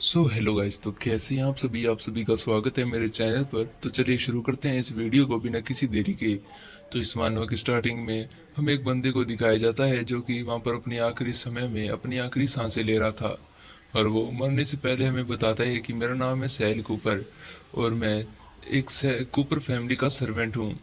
Hello guys, तो कैसे हैं आप सभी का स्वागत है मेरे चैनल पर। तो चलिए शुरू करते हैं इस वीडियो को बिना किसी देरी के। तो इस मानव की स्टार्टिंग में हमें एक बंदे को दिखाया जाता है जो कि वहाँ पर अपने आखिरी समय में अपनी आखिरी सांसें ले रहा था। और वो मरने से पहले हमें बताता है कि मेरा नाम है सैल कूपर और मैं एक कूपर फैमिली का सर्वेंट हूँ।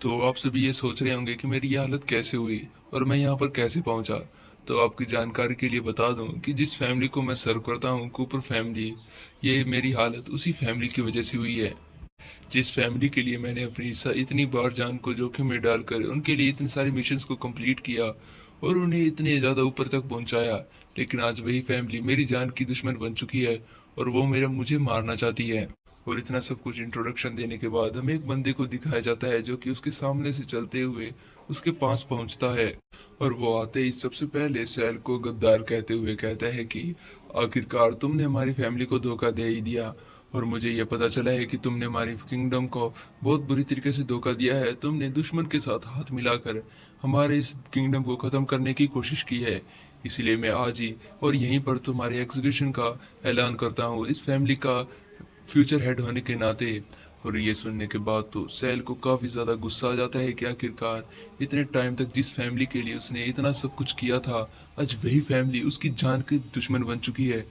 तो आप सभी ये सोच रहे होंगे कि मेरी ये हालत कैसे हुई और मैं यहाँ पर कैसे पहुँचा। तो आपकी जानकारी के लिए बता दूं कि जिस फैमिली को मैं सर्व करता हूँ, कूपर फैमिली, ये मेरी हालत उसी फैमिली की वजह से हुई है। जिस फैमिली के लिए मैंने अपनी इतनी बार जान को जोखिम में डालकर उनके लिए इतने सारे मिशंस को कंप्लीट किया और उन्हें इतने ज़्यादा ऊपर तक पहुंचाया, लेकिन आज वही फैमिली मेरी जान की दुश्मन बन चुकी है और वो मुझे मारना चाहती है। और इतना सब कुछ इंट्रोडक्शन देने के बाद हमें एक बंदे को दिखाया जाता है जो कि उसके सामने से चलते हुए उसके पास पहुंचता है। और वो आते ही सबसे पहले सैल को गद्दार कहते हुए कहता है कि आखिरकार तुमने हमारी फैमिली को धोखा दे ही दिया और मुझे यह पता चला है कि तुमने हमारी किंगडम को बहुत बुरी तरीके से धोखा दिया है। तुमने दुश्मन के साथ हाथ मिलाकर हमारे इस किंगडम को ख़त्म करने की कोशिश की है। इसलिए मैं आज ही और यहीं पर तुम्हारे एग्जीक्यूशन का ऐलान करता हूँ, इस फैमिली का फ्यूचर हेड होने के नाते। और ये सुनने के बाद तो सैल को काफ़ी ज़्यादा गुस्सा आ जाता है कि आखिरकार इतने टाइम तक जिस फैमिली के लिए उसने इतना सब कुछ किया था, आज वही फैमिली उसकी जान की दुश्मन बन चुकी है।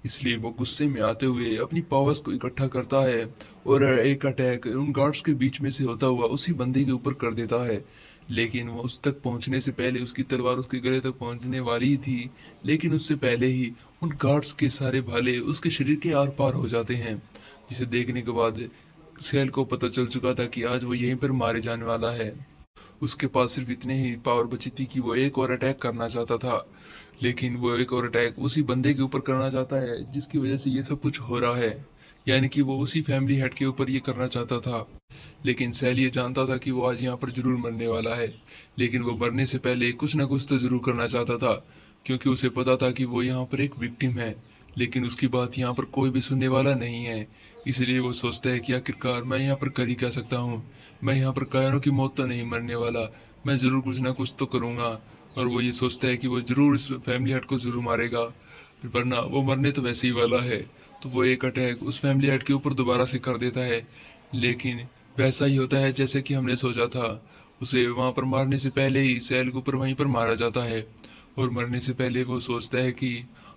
इसलिए वो गुस्से में आते हुए अपनी पावर्स को इकट्ठा करता है और एक अटैक उन गार्ड्स के बीच में से होता हुआ उसी बंदे के ऊपर कर देता है। लेकिन वो उस तक पहुंचने से पहले उसकी तलवार उसके गले तक पहुंचने वाली ही थी, लेकिन उससे पहले ही उन गार्ड्स के सारे भाले उसके शरीर के आर पार हो जाते हैं। जिसे देखने के बाद सैल को पता चल चुका था कि आज वो यहीं पर मारे जाने वाला है। उसके पास सिर्फ इतने ही पावर बची थी कि वो एक और अटैक करना चाहता था, लेकिन वो एक और अटैक उसी बंदे के ऊपर करना चाहता है जिसकी वजह से ये सब कुछ हो रहा है। यानी कि वो उसी फैमिली हेड के ऊपर ये करना चाहता था। लेकिन सैल ये जानता था कि वो आज यहाँ पर जरूर मरने वाला है, लेकिन वो मरने से पहले कुछ ना कुछ तो जरूर करना चाहता था, क्योंकि उसे पता था कि वो यहाँ पर एक विक्टिम है। लेकिन उसकी बात यहाँ पर कोई भी सुनने वाला नहीं है। इसलिए वो सोचता है कि आखिरकार मैं यहाँ पर कर ही क्या सकता हूँ। मैं यहाँ पर कायरों की मौत तो नहीं मरने वाला, मैं जरूर कुछ ना कुछ तो करूँगा। और वो ये सोचता है कि वो जरूर इस फैमिली हट को जरूर मारेगा, वरना वो मरने तो वैसे ही वाला है। तो वो एक अटैक उस फैमिली हट के ऊपर दोबारा से कर देता है। लेकिन वैसा ही होता है जैसे कि हमने सोचा था। उसे वहां पर मारने से पहले ही सैल के ऊपर वहीं पर मारा जाता है। और मरने से पहले वो सोचता है कि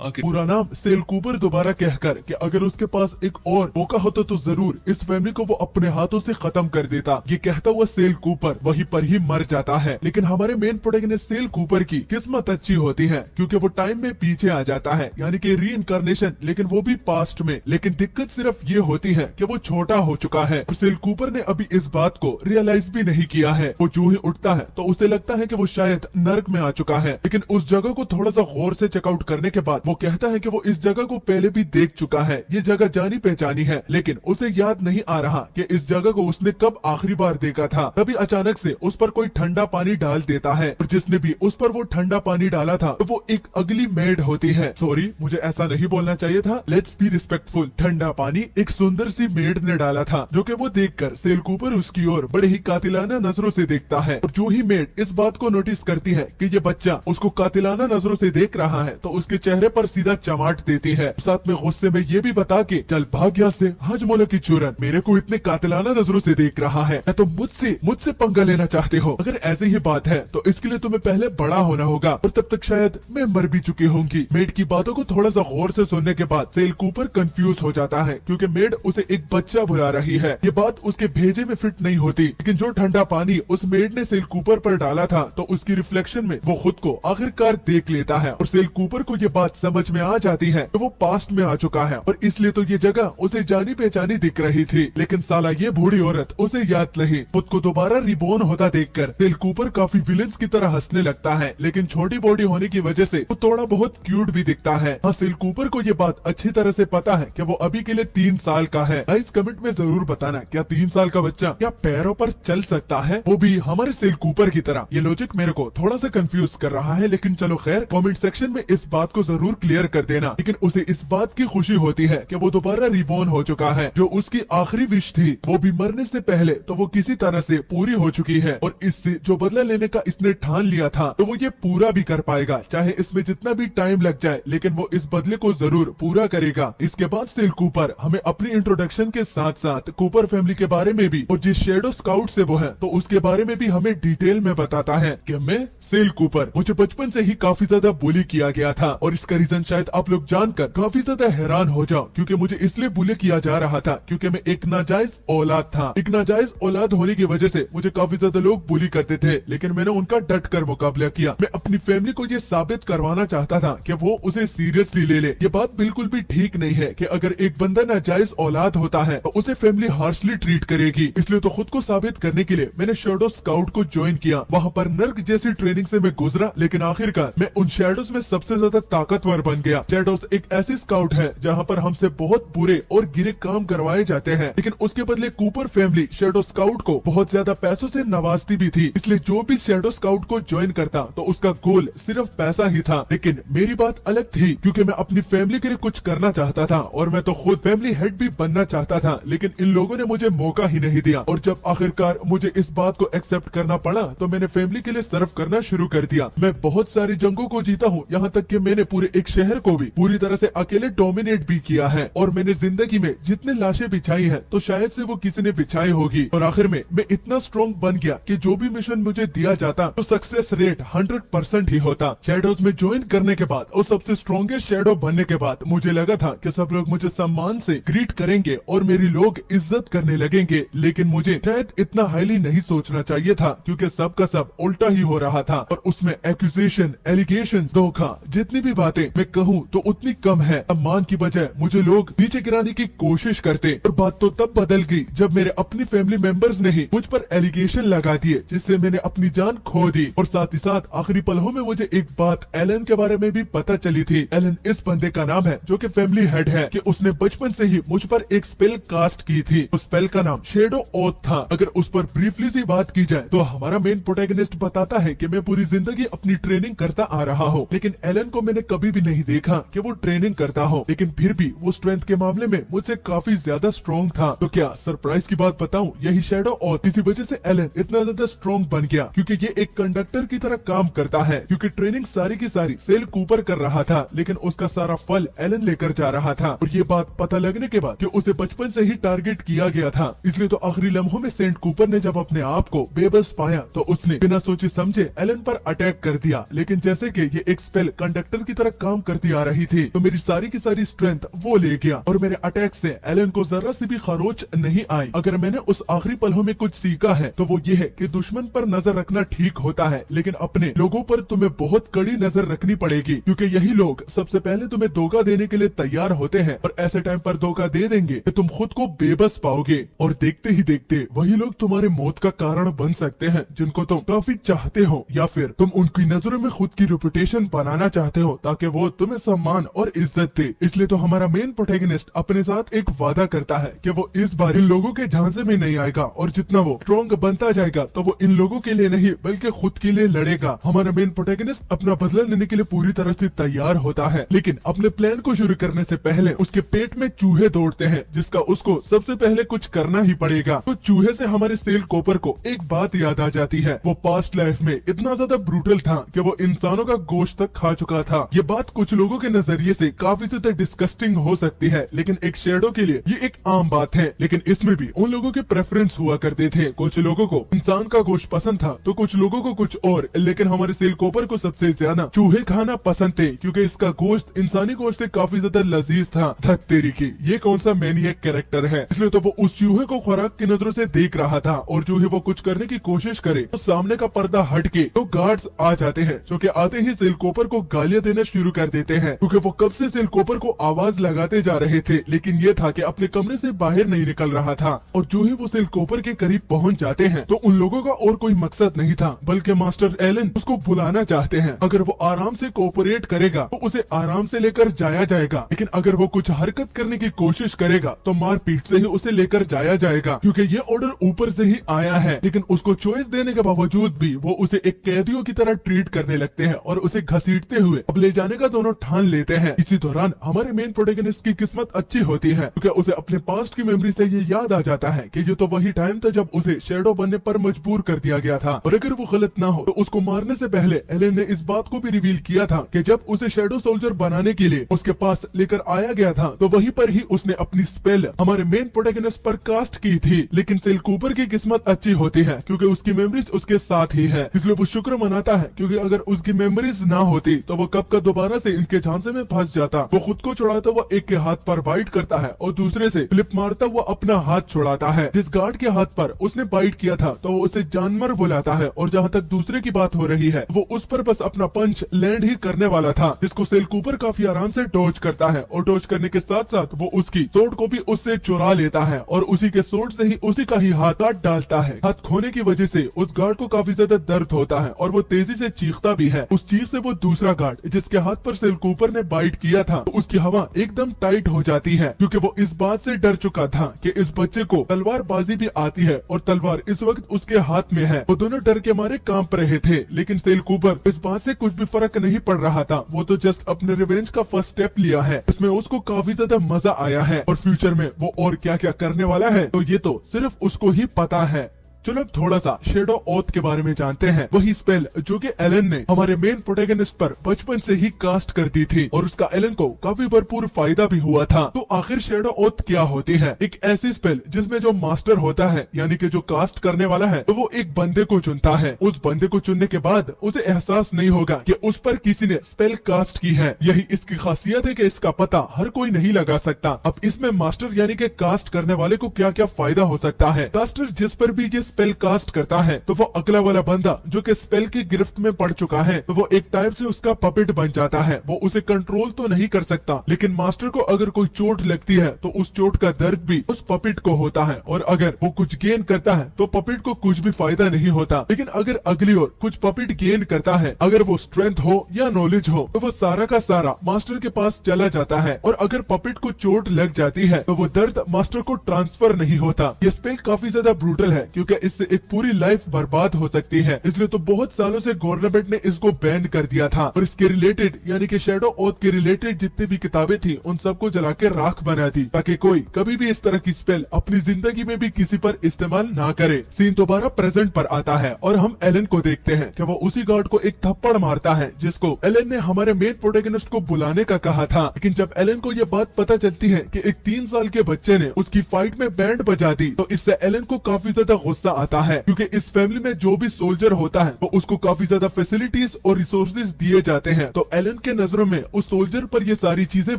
आखिर पूरा नाम सेल कूपर दोबारा कहकर कि अगर उसके पास एक और मौका होता तो जरूर इस फैमिली को वो अपने हाथों से खत्म कर देता। ये कहता हुआ सेल कूपर वहीं पर ही मर जाता है। लेकिन हमारे मेन प्रोटैगनिस्ट सेल कूपर की किस्मत अच्छी होती है, क्योंकि वो टाइम में पीछे आ जाता है, यानी कि री इनकारनेशन, लेकिन वो भी पास्ट में। लेकिन दिक्कत सिर्फ ये होती है कि वो छोटा हो चुका है और सेल कूपर ने अभी इस बात को रियलाइज भी नहीं किया है। वो जो ही उठता है तो उसे लगता है कि वो शायद नर्क में आ चुका है। लेकिन उस जगह को थोड़ा सा गौर से चेकआउट करने के बाद वो कहता है कि वो इस जगह को पहले भी देख चुका है, ये जगह जानी पहचानी है। लेकिन उसे याद नहीं आ रहा कि इस जगह को उसने कब आखिरी बार देखा था। तभी अचानक से उस पर कोई ठंडा पानी डाल देता है और जिसने भी उस पर वो ठंडा पानी डाला था तो वो एक अगली मेड होती है। सॉरी, मुझे ऐसा नहीं बोलना चाहिए था, लेट्स बी रिस्पेक्टफुल। ठंडा पानी एक सुंदर सी मेड ने डाला था, जो कि वो देखकर सेल कूपर उसकी ओर बड़े ही कातिलाना नजरों से देखता है। और जो ही मेड इस बात को नोटिस करती है कि ये बच्चा उसको कातिलाना नजरों से देख रहा है तो उसके चेहरे पर सीधा चमाट देती है, साथ में गुस्से में ये भी बता के चल भाग यहाँ से, हाजमोला की चूरन, मेरे को इतने कातिलाना नजरों से देख रहा है, मैं तो मुझसे पंगा लेना चाहते हो। अगर ऐसी ही बात है तो इसके लिए तुम्हें पहले बड़ा होना होगा और तब तक शायद मैं मर भी चुकी होंगी। मेड की बातों को थोड़ा सा गौर से सुनने के बाद सेल कूपर कंफ्यूज हो जाता है, क्योंकि मेड उसे एक बच्चा बुला रही है। ये बात उसके भेजे में फिट नहीं होती। लेकिन जो ठंडा पानी उस मेड ने सेल कूपर पर डाला था तो उसकी रिफ्लेक्शन में वो खुद को आखिरकार देख लेता है और सेल कूपर को ये बात समझ में आ जाती है तो वो पास्ट में आ चुका है और इसलिए तो ये जगह उसे जानी पहचानी दिख रही थी। लेकिन साला ये बूढ़ी औरत उसे याद नहीं। खुद को दोबारा रिबोर्न होता देखकर सेल कूपर काफी विलेंस की तरह हंसने लगता है, लेकिन छोटी बॉडी होने की वजह से वो थोड़ा बहुत क्यूट भी दिखता है। हाँ, सेल कूपर को ये बात अच्छी तरह से पता है कि वो अभी के लिए 3 साल का है। इस कमेंट में जरूर बताना, क्या 3 साल का बच्चा क्या पैरों पर चल सकता है, वो भी हमारे सेल कूपर की तरह। ये लॉजिक मेरे को थोड़ा सा कंफ्यूज कर रहा है, लेकिन चलो खैर, कमेंट सेक्शन में इस बात को जरूर क्लियर कर देना। लेकिन उसे इस बात की खुशी होती है कि वो दोबारा रिबॉर्न हो चुका है। जो उसकी आखिरी विश थी वो भी मरने से पहले तो वो किसी तरह से पूरी हो चुकी है, और इससे जो बदला लेने का इसने ठान लिया था तो वो ये पूरा भी कर पाएगा, चाहे इसमें जितना भी टाइम लग जाए, लेकिन वो इस बदले को जरूर पूरा करेगा। इसके बाद सेल कूपर हमें अपनी इंट्रोडक्शन के साथ साथ कूपर फैमिली के बारे में भी, और जिस शैडो स्काउट से वो है तो उसके बारे में भी हमें डिटेल में बताता है कि मैं सेल कूपर, मुझे बचपन से ही काफी ज्यादा बुली किया गया था, और इसका रीजन शायद आप लोग जानकर काफी ज्यादा हैरान हो जाओ, क्योंकि मुझे इसलिए बुली किया जा रहा था क्योंकि मैं एक नाजायज औलाद था। एक नाजायज औलाद होने की वजह से मुझे काफी ज्यादा लोग बुली करते थे, लेकिन मैंने उनका डट कर मुकाबला किया। मैं अपनी फैमिली को ये साबित करवाना चाहता था कि वो उसे सीरियसली ले ले। ये बात बिल्कुल भी ठीक नहीं है कि अगर एक बंदा नाजायज औलाद होता है तो उसे फैमिली हार्शली ट्रीट करेगी। इसलिए तो खुद को साबित करने के लिए मैंने शैडो स्काउट को ज्वाइन किया। वहाँ पर नर्क जैसी ट्रेनिंग से मैं गुजरा, लेकिन आखिरकार मैं उन शैडोज में सबसे ज्यादा ताकतवर बन गया। शैडोज एक ऐसी स्काउट है जहाँ पर हमसे बहुत बुरे और गिरे काम करवाए जाते हैं, लेकिन उसके बदले कूपर फैमिली शैडो स्काउट को बहुत ज्यादा पैसों से नवाजती भी थी। इसलिए जो भी शैडो स्काउट को ज्वाइन करता तो उसका गोल सिर्फ पैसा ही था। लेकिन मेरी बात अलग थी, क्योंकि मैं अपनी फैमिली के लिए कुछ करना चाहता था, और मैं तो खुद फैमिली हेड भी बनना चाहता था, लेकिन इन लोगों ने मुझे मौका ही नहीं दिया। और जब आखिरकार मुझे इस बात को एक्सेप्ट करना पड़ा तो मैंने फैमिली के लिए सर्व करना शुरू कर दिया। मैं बहुत सारी जंगों को जीता हूँ, यहाँ तक कि मैंने पूरे एक शहर को भी पूरी तरह से अकेले डोमिनेट भी किया है, और मैंने जिंदगी में जितने लाशें बिछाई है तो शायद से वो किसी ने बिछाई होगी। और आखिर में मैं इतना स्ट्रॉन्ग बन गया कि जो भी मिशन मुझे दिया जाता तो सक्सेस रेट 100% ही होता। शैडोज में ज्वाइन करने के बाद और सबसे स्ट्रॉन्गेस्ट शैडो बनने के बाद मुझे लगा था कि सब लोग मुझे सम्मान से ग्रीट करेंगे और मेरी लोग इज्जत करने लगेंगे, लेकिन मुझे शायद इतना हाईली नहीं सोचना चाहिए था, क्योंकि सब का सब उल्टा ही हो रहा था। और उसमें एक्यूजेशन, एलिगेशन, धोखा, जितनी भी बातें मैं कहूँ तो उतनी कम है। सम्मान की बजाय मुझे लोग नीचे गिराने की कोशिश करते। और बात तो तब बदल गई जब मेरे अपनी फैमिली मेंबर्स ने ही मुझ पर एलिगेशन लगा दिए, जिससे मैंने अपनी जान खो दी। और साथ ही साथ आखिरी पलों में मुझे एक बात एलन के बारे में भी पता चली थी। एलन इस बंदे का नाम है जो कि फैमिली हेड है, कि उसने बचपन से ही मुझ पर एक स्पेल कास्ट की थी। उस स्पेल का नाम शैडो ओथ था। अगर उस पर ब्रीफली सी बात की जाए तो हमारा मेन प्रोटैगनिस्ट बताता है कि मैं पूरी जिंदगी अपनी ट्रेनिंग करता आ रहा हूँ, लेकिन एलन को मैंने कभी भी नहीं देखा कि वो ट्रेनिंग करता हो, लेकिन फिर भी वो स्ट्रेंथ के मामले में मुझसे काफी ज्यादा स्ट्रॉन्ग था। तो क्या सरप्राइज की बात बताऊं, यही शैडो ओथ, इसी वजह से एलन इतना ज्यादा स्ट्रॉन्ग बन गया, क्योंकि ये एक कंडक्टर की तरह काम करता है। क्योंकि ट्रेनिंग सारी की सारी सेल कूपर कर रहा था, लेकिन उसका सारा फल एलन लेकर जा रहा था। और ये बात पता लगने के बाद कि उसे बचपन से ही टारगेट किया गया था, इसलिए तो आखिरी लम्हों में सेंट कूपर ने जब अपने आप को बेबस पाया तो उसने बिना सोचे समझे एलन पर अटैक कर दिया। लेकिन जैसे कि ये एक स्पेल कंडक्टर की तरह काम करती आ रही थी, तो मेरी सारी की सारी स्ट्रेंथ वो ले गया, और मेरे अटैक से एलन को जरा सी भी खरोच नहीं आई। अगर मैंने उस आखिरी पलों में कुछ सीखा है तो वो ये है कि दुश्मन पर नजर रखना ठीक होता है, लेकिन अपने लोगों पर तुम्हें बहुत कड़ी नजर रखनी पड़ेगी, क्योंकि यही लोग सबसे पहले तुम्हें धोखा देने के लिए तैयार होते हैं, और ऐसे टाइम पर धोखा दे देंगे कि तुम खुद को बेबस पाओगे, और देखते ही देखते वही लोग तुम्हारे मौत का कारण बन सकते हैं जिनको तुम काफी चाहते हो, या फिर तुम उनकी नजरों में खुद की रेपुटेशन बनाना चाहते हो ताकि वो तुम्हें सम्मान और इज्जत दे। इसलिए तो हमारा मेन प्रोटैगनिस्ट अपने साथ एक वादा करता है कि वो इस बार इन लोगों के झांसे में नहीं आएगा, और जितना वो स्ट्रॉन्ग बनता जाएगा तो वो इन लोगों के लिए नहीं बल्कि खुद के लिए लड़ेगा। हमारा मेन प्रोटैगनिस्ट अपना बदला लेने के लिए पूरी तरह से तैयार होता है, लेकिन अपने प्लान को शुरू करने से पहले उसके पेट में चूहे दौड़ते हैं, जिसका उसको सबसे पहले कुछ करना ही पड़ेगा। तो चूहे से हमारे सेल कूपर को एक बात याद आ जाती है, वो पास्ट लाइफ में इतना ज्यादा ब्रूटल था कि वो इंसानों का गोश्त तक खा चुका था। ये बात कुछ लोगों के नजरिए से काफी ज्यादा डिस्कस्टिंग हो सकती है, लेकिन एक शैडो के लिए ये एक आम बात है। लेकिन इसमें भी उन लोगों के प्रेफरेंस हुआ करते थे, कुछ लोगों को इंसान का गोश्त पसंद था तो कुछ लोगों को कुछ और, लेकिन हमारे सेल कूपर को सबसे ज्यादा चूहे खाना पसंद थे, क्योंकि इसका गोश्त इंसानी गोश्त से काफी ज्यादा लजीज था। धत तेरी की, ये कौन सा मैनिएक कैरेक्टर है। इसलिए तो वो उस चूहे को खुराक की नजरों से देख रहा था, और चूहे वो कुछ करने की कोशिश करे तो सामने का पर्दा हट के तो गार्ड्स आ जाते हैं, जो कि आते ही सेल कूपर को गालियां देना शुरू कर देते हैं, क्योंकि वो कब से सेल कूपर को आवाज लगाते जा रहे थे, लेकिन ये था कि अपने कमरे से बाहर नहीं निकल रहा था। और जो ही वो सेल कूपर के करीब पहुंच जाते हैं तो उन लोगों का और कोई मकसद नहीं था, बल्कि मास्टर एलन उसको बुलाना चाहते हैं। अगर वो आराम से कोऑपरेट करेगा तो उसे आराम से लेकर जाया जाएगा, लेकिन अगर वो कुछ हरकत करने की कोशिश करेगा तो मार पीट से ही उसे लेकर जाया जाएगा, क्योंकि ये ऑर्डर ऊपर से ही आया है। लेकिन उसको चॉइस देने के बावजूद भी वो उसे एक कैदियों की तरह ट्रीट करने लगते हैं और उसे घसीटते हुए अब ले जाने का दोनों ठान लेते हैं। इसी दौरान हमारे मेन प्रोटैगनिस्ट की किस्मत अच्छी होती है क्योंकि उसे अपने पास्ट की मेमोरी से ये याद आ जाता है कि ये तो वही टाइम था जब उसे शैडो बनने पर मजबूर कर दिया गया था, और अगर वो गलत ना हो तो उसको मारने से पहले एलन ने इस बात को भी रिवील किया था कि जब उसे शैडो सोल्जर बनाने के लिए उसके पास लेकर आया गया था तो वहीं पर ही उसने अपनी स्पेल हमारे मेन प्रोटैगनिस्ट पर कास्ट की थी। लेकिन सेल कूपर की किस्मत अच्छी होती है क्योंकि उसकी मेमोरीज उसके साथ ही है, इसलिए वो शुक्र मनाता है क्योंकि अगर उसकी मेमोरीज ना होती तो वो कब का दोबारा से इनके झांसे में फंस जाता। वो खुद को छुड़ाता हुआ एक के हाथ पर बाइट करता है और दूसरे से फ्लिप मारता हुआ अपना हाथ छुड़ाता है। जिस गार्ड के हाथ पर उसने बाइट किया था तो वो उसे जानवर बुलाता है, और जहाँ तक दूसरे की बात हो रही है वो उस पर बस अपना पंच लैंड ही करने वाला था, जिसको सेल कूपर काफी आराम से डॉज करता है, और डॉज करने के साथ साथ वो उसकी सोर्ड को भी उससे चुरा लेता है और उसी के सोर्ड से ही उसी का ही हाथ काट डालता है। हाथ खोने की वजह से उस गार्ड को काफी ज्यादा दर्द होता है और वो तेजी से चीखता भी है। उस चीख से वो दूसरा गार्ड जिसके हाथ पर सेल कूपर ने बाइट किया था तो उसकी हवा एकदम टाइट हो जाती है क्योंकि वो इस बात से डर चुका था कि इस बच्चे को तलवारबाजी भी आती है और तलवार इस वक्त उसके हाथ में है। वो दोनों डर के मारे कांप रहे थे, लेकिन सेल कूपर इस बात से कुछ भी फर्क नहीं पड़ रहा था। वो तो जस्ट अपने रिवेंज का फर्स्ट स्टेप लिया है, इसमें उसको काफी ज्यादा मजा आया है और फ्यूचर में वो और क्या क्या करने वाला है तो ये तो सिर्फ उसको ही पता है। चलो अब थोड़ा सा शैडो ओथ के बारे में जानते हैं। वही स्पेल जो कि एलन ने हमारे मेन प्रोटैगनिस्ट पर बचपन से ही कास्ट कर दी थी और उसका एलन को काफी भरपूर फायदा भी हुआ था। तो आखिर शैडो ओथ क्या होती है? एक ऐसी स्पेल जिसमें जो मास्टर होता है यानी कि जो कास्ट करने वाला है तो वो एक बंदे को चुनता है। उस बंदे को चुनने के बाद उसे एहसास नहीं होगा कि उस पर किसी ने स्पेल कास्ट की है। यही इसकी खासियत है कि इसका पता हर कोई नहीं लगा सकता। अब इसमें मास्टर यानी कि कास्ट करने वाले को क्या क्या फायदा हो सकता है? कास्टर जिस पर भी ये स्पेल कास्ट करता है तो वो अगला वाला बंदा जो कि स्पेल की गिरफ्त में पड़ चुका है तो वो एक टाइप से उसका पपेट बन जाता है। वो उसे कंट्रोल तो नहीं कर सकता, लेकिन मास्टर को अगर कोई चोट लगती है तो उस चोट का दर्द भी उस पपेट को होता है, और अगर वो कुछ गेन करता है तो पपेट को कुछ भी फायदा नहीं होता। लेकिन अगर अगली ओर कुछ पपेट गेन करता है, अगर वो स्ट्रेंथ हो या नॉलेज हो तो वो सारा का सारा मास्टर के पास चला जाता है, और अगर पपेट को चोट लग जाती है तो वो दर्द मास्टर को ट्रांसफर नहीं होता। ये स्पेल काफी ज्यादा ब्रूटल है क्योंकि इससे एक पूरी लाइफ बर्बाद हो सकती है, इसलिए तो बहुत सालों से गवर्नमेंट ने इसको बैन कर दिया था और इसके रिलेटेड यानी कि शैडो ओथ के रिलेटेड जितनी भी किताबें थी उन सबको जला के राख बना दी ताकि कोई कभी भी इस तरह की स्पेल अपनी जिंदगी में भी किसी पर इस्तेमाल ना करे। सीन दोबारा प्रेजेंट पर आता है और हम एलन को देखते हैं कि वो उसी गार्ड को एक थप्पड़ मारता है जिसको एलन ने हमारे मेन प्रोटैगनिस्ट को बुलाने का कहा था। लेकिन जब एलन को ये बात पता चलती है कि एक 3 साल के बच्चे ने उसकी फाइट में बैंड बजा दी तो इससे एलन को काफी ज्यादा गुस्सा आता है क्योंकि इस फैमिली में जो भी सोल्जर होता है वो उसको काफी ज्यादा फैसिलिटीज और रिसोर्सेज दिए जाते हैं। तो एलन के नजरों में उस सोल्जर पर ये सारी चीजें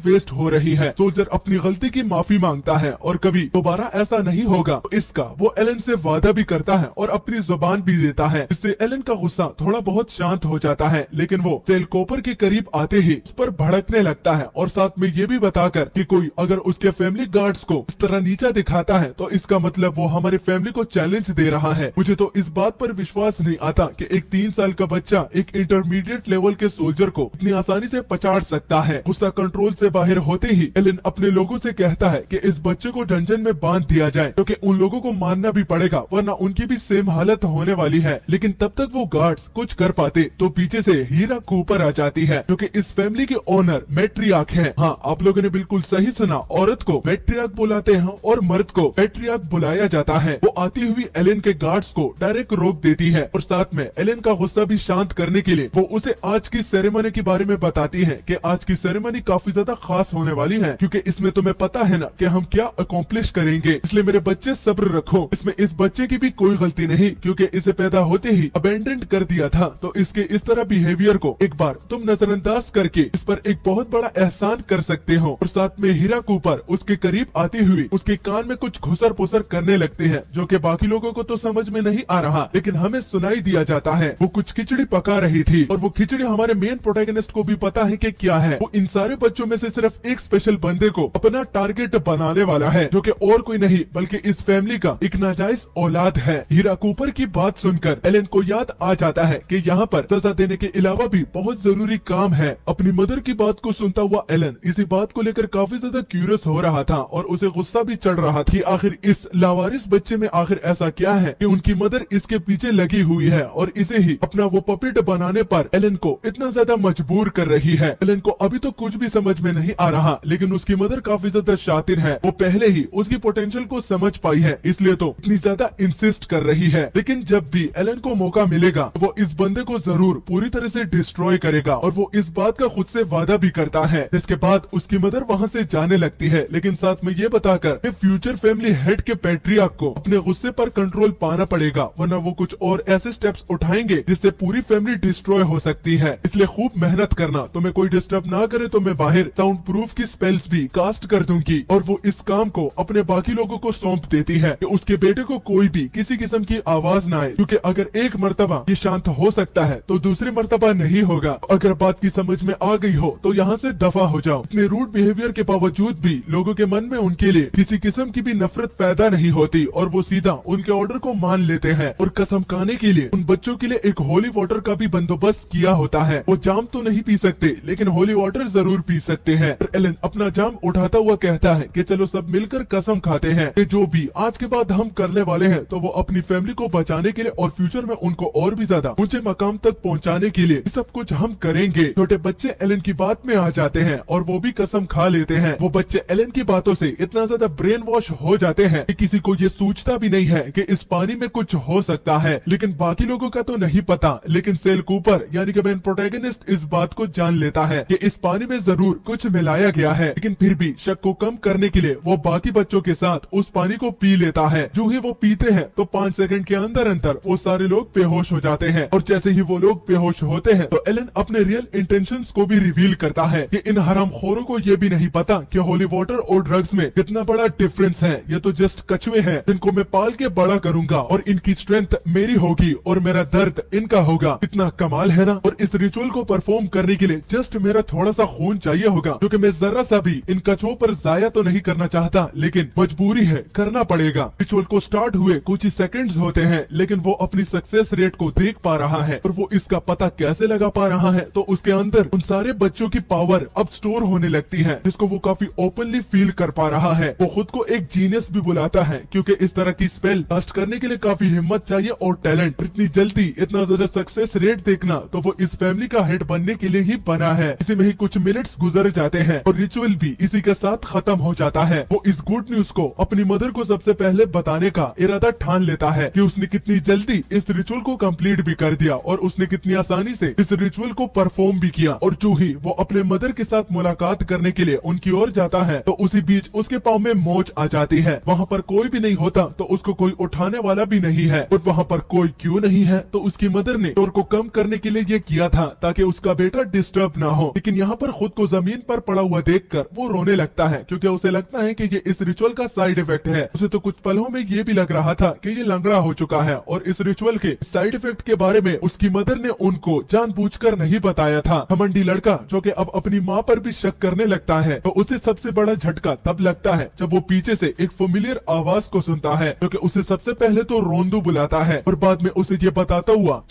वेस्ट हो रही है। सोल्जर अपनी गलती की माफी मांगता है और कभी दोबारा ऐसा नहीं होगा तो इसका वो एलन से वादा भी करता है और अपनी जुबान भी देता है। इससे एलन का गुस्सा थोड़ा बहुत शांत हो जाता है, लेकिन वो सेल कूपर के करीब आते ही उस पर भड़कने लगता है और साथ में ये भी बताकर कि कोई अगर उसके फैमिली गार्ड्स को इस तरह नीचा दिखाता है तो इसका मतलब वो हमारी फैमिली को चैलेंज दे रहा है। मुझे तो इस बात पर विश्वास नहीं आता कि एक 3 साल का बच्चा एक इंटरमीडिएट लेवल के सोल्जर को इतनी आसानी से पछाड़ सकता है। गुस्सा कंट्रोल से बाहर होते ही एलन अपने लोगों से कहता है कि इस बच्चे को डंजन में बांध दिया जाए क्योंकि उन लोगों को मानना भी पड़ेगा वरना उनकी भी सेम हालत होने वाली है। लेकिन तब तक वो गार्ड्स कुछ कर पाते तो पीछे से हीरा कूपर आ जाती है क्योंकि इस फैमिली के ओनर मैट्रियार्क है। हाँ, आप लोगों ने बिल्कुल सही सुना, औरत को मैट्रियार्क बुलाते हैं और मर्द को पैट्रियार्क बुलाया जाता है। वो आती हुई एलन के गार्ड्स को डायरेक्ट रोक देती है और साथ में एलन का गुस्सा भी शांत करने के लिए वो उसे आज की सेरेमनी के बारे में बताती है कि आज की सेरेमनी काफी ज्यादा खास होने वाली है क्योंकि इसमें तुम्हें पता है ना कि हम क्या अकॉम्प्लिश करेंगे, इसलिए मेरे बच्चे सब्र रखो। इसमें इस बच्चे की भी कोई गलती नहीं क्योंकि इसे पैदा होते ही अबेंडेंट कर दिया था, तो इसके इस तरह बिहेवियर को एक बार तुम नजरअंदाज करके इस पर एक बहुत बड़ा एहसान कर सकते हो। और साथ में हीरा कूपर उसके करीब आती हुई उसके कान में कुछ घुसर पुसर करने लगते हैं जो कि बाकी लोगों को तो समझ में नहीं आ रहा, लेकिन हमें सुनाई दिया जाता है। वो कुछ खिचड़ी पका रही थी और वो खिचड़ी हमारे मेन प्रोटैगनिस्ट को भी पता है कि क्या है। वो इन सारे बच्चों में से सिर्फ एक स्पेशल बंदे को अपना टारगेट बनाने वाला है जो कि और कोई नहीं बल्कि इस फैमिली का एक नाजायज औलाद है। हीरा कूपर की बात सुनकर एलन को याद आ जाता है कि यहाँ पर सजा देने के अलावा भी बहुत जरूरी काम है। अपनी मदर की बात को सुनता हुआ एलन इसी बात को लेकर काफी ज्यादा क्यूरियस हो रहा था और उसे गुस्सा भी चढ़ रहा था कि आखिर इस लावारिस बच्चे में आखिर ऐसा क्या क्या है कि उनकी मदर इसके पीछे लगी हुई है और इसे ही अपना वो पपेट बनाने पर एलन को इतना ज्यादा मजबूर कर रही है। एलन को अभी तो कुछ भी समझ में नहीं आ रहा, लेकिन उसकी मदर काफी ज्यादा शातिर है। वो पहले ही उसकी पोटेंशियल को समझ पाई है, इसलिए तो इतनी ज्यादा इंसिस्ट कर रही है। लेकिन जब भी एलन को मौका मिलेगा वो इस बंदे को जरूर पूरी तरह से डिस्ट्रॉय करेगा और वो इस बात का खुद से वादा भी करता है। इसके बाद उसकी मदर वहाँ से जाने लगती है, लेकिन साथ में ये बताकर कि फ्यूचर फैमिली हेड के पैट्रियार्क को अपने गुस्से पर कंट्रोल पाना पड़ेगा, वरना वो कुछ और ऐसे स्टेप्स उठाएंगे जिससे पूरी फैमिली डिस्ट्रॉय हो सकती है। इसलिए खूब मेहनत करना, तुम्हें कोई डिस्टर्ब ना करे तो मैं बाहर साउंड प्रूफ की स्पेल्स भी कास्ट कर दूंगी। और वो इस काम को अपने बाकी लोगों को सौंप देती है कि उसके बेटे को कोई भी किसी किस्म की आवाज ना आए, क्योंकि अगर एक मर्तबा ये शांत हो सकता है तो दूसरी मर्तबा नहीं होगा। अगर बात की समझ में आ गई हो तो यहाँ से दफा हो जाओ। इतने रूड बिहेवियर के बावजूद भी लोगों के मन में उनके लिए किसी किस्म की भी नफरत पैदा नहीं होती और वो सीधा उनके ऑर्डर को मान लेते हैं। और कसम खाने के लिए उन बच्चों के लिए एक होली वाटर का भी बंदोबस्त किया होता है। वो जाम तो नहीं पी सकते, लेकिन होली वाटर जरूर पी सकते हैं। एलन अपना जाम उठाता हुआ कहता है कि चलो सब मिलकर कसम खाते हैं कि जो भी आज के बाद हम करने वाले हैं तो वो अपनी फैमिली को बचाने के लिए और फ्यूचर में उनको और भी ज्यादा ऊंचे मकाम तक पहुंचाने के लिए सब कुछ हम करेंगे। छोटे बच्चे एलन की बात में आ जाते हैं और वो भी कसम खा लेते हैं। वो बच्चे एलन की बातों से इतना ज्यादा ब्रेन वॉश हो जाते हैं कि किसी को ये सोचता भी नहीं है कि इस पानी में कुछ हो सकता है। लेकिन बाकी लोगों का तो नहीं पता, लेकिन सेल कूपर यानी कि मेन प्रोटैगनिस्ट इस बात को जान लेता है कि इस पानी में जरूर कुछ मिलाया गया है। लेकिन फिर भी शक को कम करने के लिए वो बाकी बच्चों के साथ उस पानी को पी लेता है। जो ही वो पीते हैं तो 5 सेकंड के अंदर अंदर वो सारे लोग बेहोश हो जाते हैं। और जैसे ही वो लोग बेहोश होते हैं तो एलन अपने रियल इंटेंशंस को भी रिवील करता है कि इन हरामखोरों को ये भी नहीं पता कि होली वाटर और ड्रग्स में कितना बड़ा डिफरेंस है। ये तो जस्ट कछुए हैं जिनको मैं पाल के बड़ा करूंगा और इनकी स्ट्रेंथ मेरी होगी और मेरा दर्द इनका होगा। इतना कमाल है ना। और इस रिचुअल को परफॉर्म करने के लिए जस्ट मेरा थोड़ा सा खून चाहिए होगा, क्योंकि मैं जरा सा भी इन कछुओं पर जाया तो नहीं करना चाहता, लेकिन मजबूरी है, करना पड़ेगा। रिचुअल को स्टार्ट हुए कुछ ही सेकंड्स होते हैं, लेकिन वो अपनी सक्सेस रेट को देख पा रहा है। और वो इसका पता कैसे लगा पा रहा है, तो उसके अंदर उन सारे बच्चों की पावर अब स्टोर होने लगती है, जिसको वो काफी ओपनली फील कर पा रहा है। वो खुद को एक जीनियस भी बुलाता है, क्योंकि इस तरह की स्पेल कास्ट करने के लिए काफी हिम्मत चाहिए और टैलेंट। इतनी जल्दी इतना ज्यादा सक्सेस रेट देखना तो वो इस फैमिली का हेड बनने के लिए ही बना है। इसी में ही कुछ मिनट्स गुजर जाते हैं और रिचुअल भी इसी के साथ खत्म हो जाता है। वो इस गुड न्यूज को अपनी मदर को सबसे पहले बताने का इरादा ठान लेता है कि उसने कितनी जल्दी इस रिचुअल को कंप्लीट भी कर दिया और उसने कितनी आसानी से इस रिचुअल को परफॉर्म भी किया। और जो ही वो अपने मदर के साथ मुलाकात करने के लिए उनकी ओर जाता है तो उसी बीच उसके पाँव में मोच आ जाती है। वहाँ पर कोई भी नहीं होता तो उसको कोई उठाने वाला भी नहीं है। और वहाँ पर कोई क्यों नहीं है, तो उसकी मदर ने शोर को कम करने के लिए ये किया था ताकि उसका बेटा डिस्टर्ब ना हो। लेकिन यहाँ पर खुद को जमीन पर पड़ा हुआ देखकर वो रोने लगता है, क्योंकि उसे लगता है कि ये इस रिचुअल का साइड इफेक्ट है। उसे तो कुछ पलों में ये भी लग रहा था कि ये लंगड़ा हो चुका है और इस रिचुअल के साइड इफेक्ट के बारे में उसकी मदर ने उनको जानबूझकर नहीं बताया था। घमंडी लड़का जो कि अब अपनी माँ पर भी शक करने लगता है, तो उसे सबसे बड़ा झटका तब लगता है जब वो पीछे से एक फेमिलियर आवाज को सुनता है, जो कि उसे सबसे पहले तो रोंदू बुलाता है और बाद में उसे ये बताता हुआ,